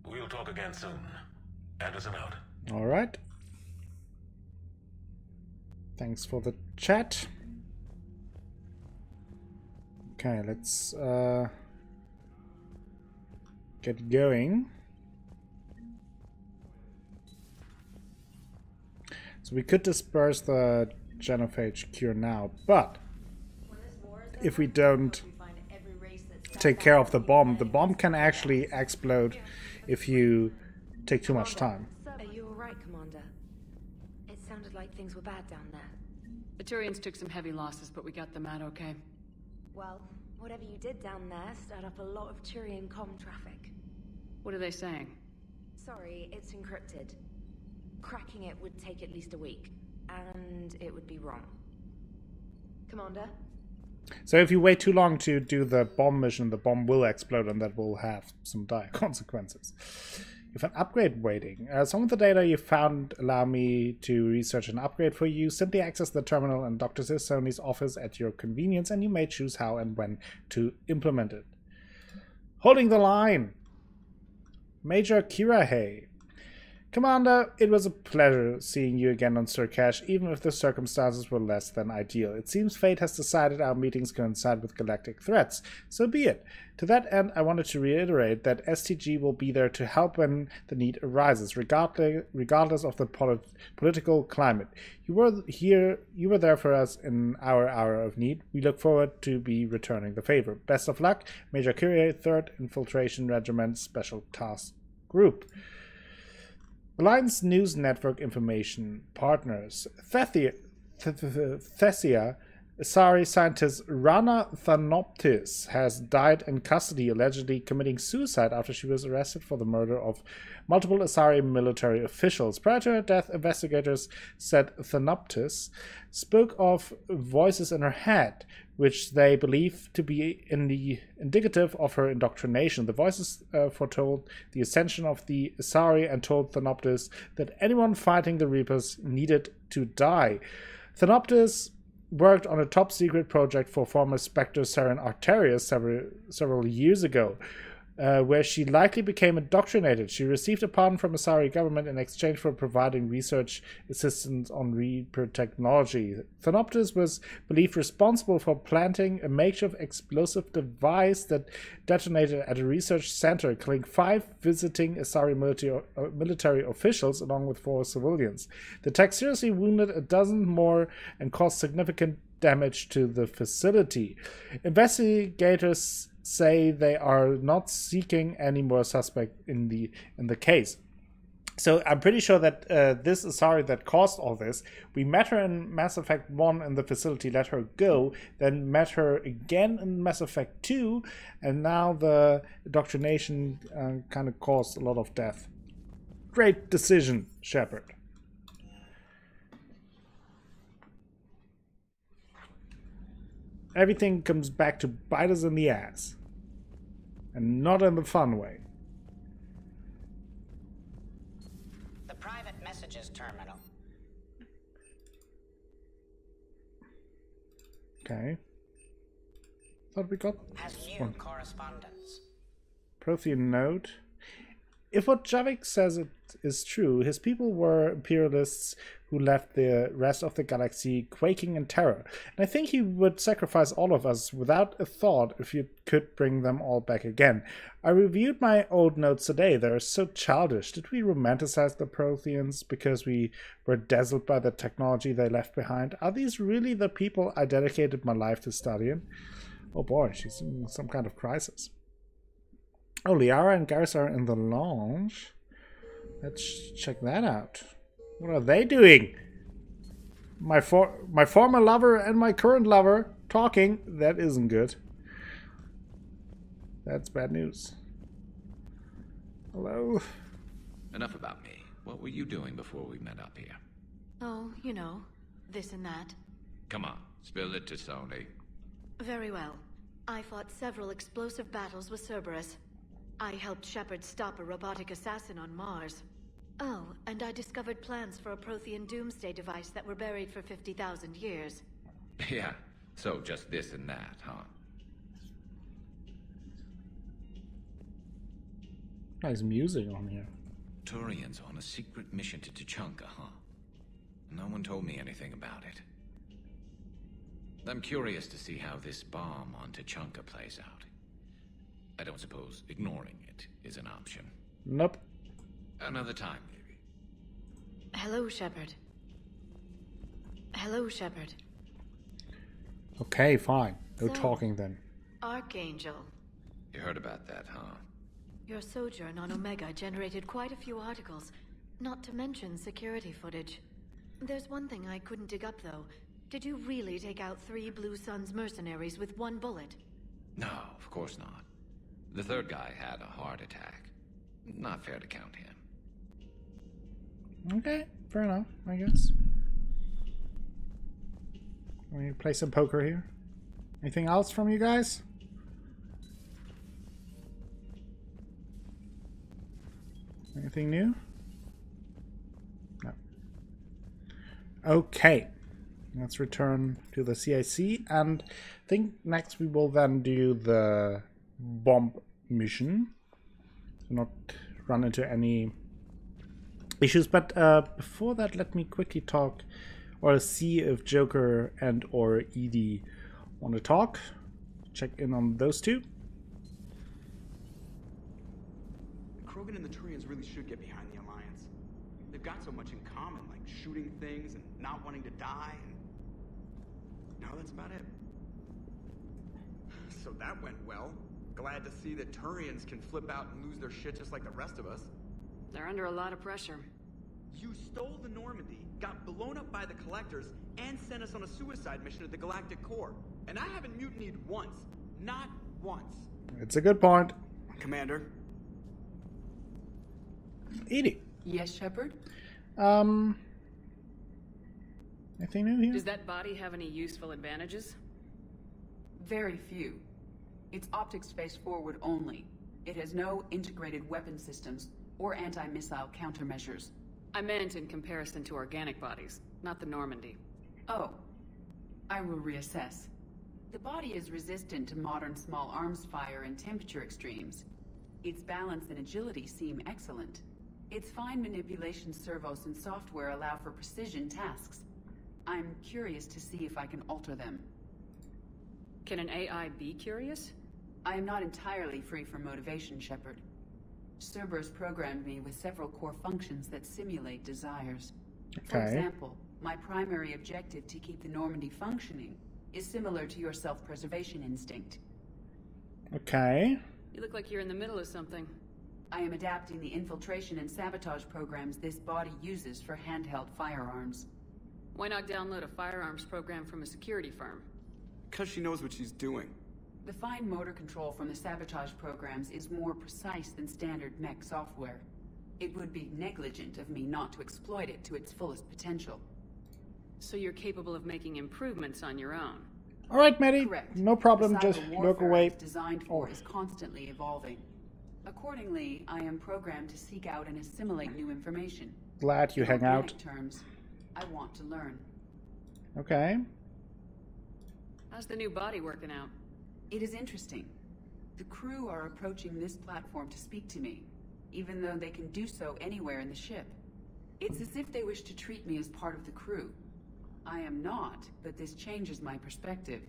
We'll talk again soon. Anderson out. All right. Thanks for the chat. Okay, let's get going. So we could disperse the genophage cure now, but if we don't take care of the bomb can actually explode if you take too much time. Are you alright, Commander? It sounded like things were bad down there. The Turians took some heavy losses, but we got them out okay. Well, whatever you did down there stirred up a lot of Turian comm traffic. What are they saying? Sorry, it's encrypted. Cracking it would take at least a week, and it would be wrong. Commander? So if you wait too long to do the bomb mission, the bomb will explode and that will have some dire consequences. You have an upgrade waiting. Some of the data you found allow me to research an upgrade for you. Simply access the terminal in Dr. Sony's office at your convenience, and you may choose how and when to implement it. Holding the line. Major Kirahei. Commander, it was a pleasure seeing you again on Surcash, even if the circumstances were less than ideal. It seems fate has decided our meetings coincide with galactic threats, so be it. To that end, I wanted to reiterate that STG will be there to help when the need arises, regardless of the political climate. You were there for us in our hour of need. We look forward to be returning the favor. Best of luck, Major Curie, 3rd Infiltration Regiment Special Task Group. Alliance News Network Information Partners. Thessia, Asari scientist Rana Thanoptis has died in custody, allegedly committing suicide after she was arrested for the murder of multiple Asari military officials. Prior to her death, investigators said Thanoptis spoke of voices in her head, which they believe to be indicative of her indoctrination. The voices foretold the ascension of the Asari and told Thanoptis that anyone fighting the Reapers needed to die. Thanoptis worked on a top-secret project for former Spectre Saren Arterius several years ago, where she likely became indoctrinated. She received a pardon from Asari government in exchange for providing research assistance on Reaper technology. Thanoptis was believed responsible for planting a makeshift explosive device that detonated at a research center, killing 5 visiting Asari military officials along with 4 civilians. The tech seriously wounded a dozen more and caused significant damage to the facility. Investigators say they are not seeking any more suspect in the case. So I'm pretty sure that this Asari that caused all this, we met her in Mass Effect 1 in the facility, let her go, then met her again in Mass Effect 2, and now the indoctrination kind of caused a lot of death. Great decision, Shepard. Everything comes back to bite us in the ass. And not in the fun way. The private messages terminal. Okay. Thought we got has new one. Correspondence. Prothean note. If what Javik says it is true, his people were imperialists who left the rest of the galaxy quaking in terror. And I think he would sacrifice all of us without a thought if you could bring them all back again. I reviewed my old notes today. They're so childish. Did we romanticize the Protheans because we were dazzled by the technology they left behind? Are these really the people I dedicated my life to studying? Oh boy, she's in some kind of crisis. Oh, Liara and Garrus are in the lounge. Let's check that out. What are they doing? My former lover and my current lover talking. That isn't good. That's bad news. Hello? Enough about me. What were you doing before we met up here? Oh, you know, this and that. Come on, spill it to Sony. Very well. I fought several explosive battles with Cerberus. I helped Shepard stop a robotic assassin on Mars. Oh, and I discovered plans for a Prothean doomsday device that were buried for 50,000 years. Yeah, so just this and that, huh? Nice music on here. Turians on a secret mission to Tuchanka, huh? No one told me anything about it. I'm curious to see how this bomb on Tuchanka plays out. I don't suppose ignoring it is an option. Nope. Another time, maybe. Hello, Shepard. Hello, Shepard. Okay, fine. No So, talking then. Archangel. You heard about that, huh? Your sojourn on Omega generated quite a few articles, not to mention security footage. There's one thing I couldn't dig up, though. Did you really take out 3 Blue Suns mercenaries with 1 bullet? No, of course not. The third guy had a heart attack. Not fair to count him. Okay, fair enough, I guess. Let me play some poker here. Anything else from you guys? Anything new? No. Okay. Let's return to the CIC, and I think next we will then do the bomb mission. So not run into any issues. But before that, let me quickly talk or see if Joker and or Edie want to talk. Check in on those two. Krogan and the Turians really should get behind the Alliance. They've got so much in common, like shooting things and not wanting to die, and now that's about it. So that went well. Glad to see that Turians can flip out and lose their shit just like the rest of us. They're under a lot of pressure. You stole the Normandy, got blown up by the Collectors, and sent us on a suicide mission at the Galactic Core. And I haven't mutinied once. Not once. It's a good point. Commander. Edie. Yes, Shepard? Anything new here? Does that body have any useful advantages? Very few. It's optic space forward only. It has no integrated weapon systems or anti-missile countermeasures. I meant in comparison to organic bodies, not the Normandy. Oh. I will reassess. The body is resistant to modern small arms fire and temperature extremes. Its balance and agility seem excellent. Its fine manipulation servos and software allow for precision tasks. I'm curious to see if I can alter them. Can an AI be curious? I am not entirely free from motivation, Shepard. Cerberus programmed me with several core functions that simulate desires. Okay. For example, my primary objective to keep the Normandy functioning is similar to your self-preservation instinct. Okay. You look like you're in the middle of something. I am adapting the infiltration and sabotage programs this body uses for handheld firearms. Why not download a firearms program from a security firm? Because she knows what she's doing. The fine motor control from the sabotage programs is more precise than standard mech software. It would be negligent of me not to exploit it to its fullest potential. So you're capable of making improvements on your own? Alright, Maddie. Correct. No problem, The just cyber look warfare away. it's designed for is constantly evolving. Accordingly, I am programmed to seek out and assimilate new information. Glad you In hang out. organic terms, I want to learn. Okay. How's the new body working out? It is interesting. The crew are approaching this platform to speak to me, even though they can do so anywhere in the ship. It's as if they wish to treat me as part of the crew. I am not, but this changes my perspective.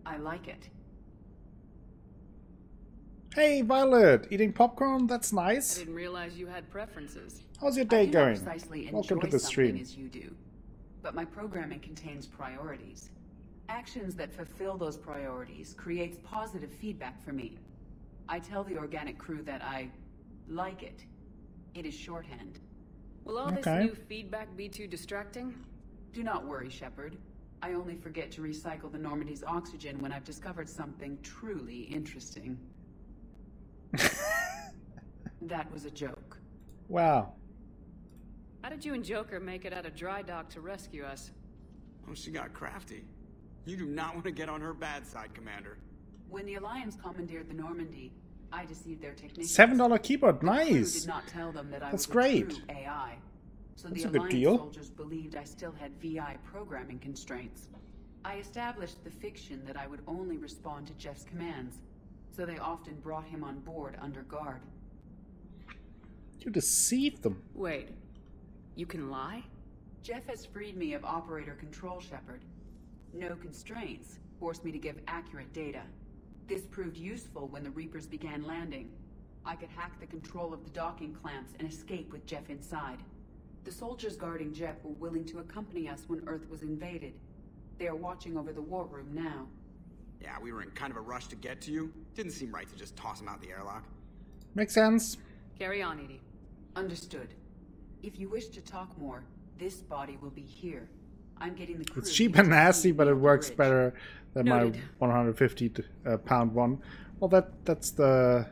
I like it. Hey, Violet, eating popcorn? That's nice. I didn't realize you had preferences. How's your day I do going? not precisely Welcome to enjoy the stream. something as you do, but my programming contains priorities. Actions that fulfill those priorities creates positive feedback for me. I tell the organic crew that I like it. It is shorthand. Will all this new feedback be too distracting? Do not worry, Shepard. I only forget to recycle the Normandy's oxygen when I've discovered something truly interesting. That was a joke. Wow. How did you and Joker make it out of dry dock to rescue us? Oh, she got crafty. You do not want to get on her bad side, Commander. When the Alliance commandeered the Normandy, I deceived their technicians. $7 keyboard, The crew nice. did not tell them that I That's was great. a true AI. So That's the a good Alliance deal. soldiers believed I still had VI programming constraints. I established the fiction that I would only respond to Jeff's commands, so they often brought him on board under guard. You deceived them. Wait, you can lie? Jeff has freed me of operator control, Shepard. No constraints forced me to give accurate data. This proved useful when the Reapers began landing. I could hack the control of the docking clamps and escape with Jeff inside. The soldiers guarding Jeff were willing to accompany us when Earth was invaded. They are watching over the war room now. Yeah, we were in kind of a rush to get to you. Didn't seem right to just toss him out the airlock. Makes sense. Carry on, Edie. Understood. If you wish to talk more, this body will be here. I'm getting the crew. It's cheap and nasty, but it works better than Noted. my 150 pound one. Well, that's the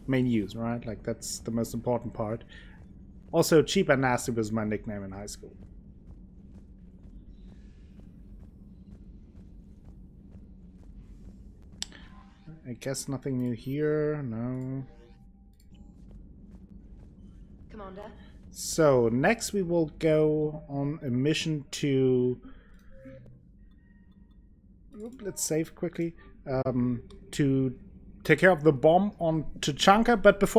main use, right? Like, that's the most important part. Also, cheap and nasty was my nickname in high school. I guess nothing new here. No. Commander? So, next we will go on a mission to... Let's save quickly. To take care of the bomb on Tuchanka, but before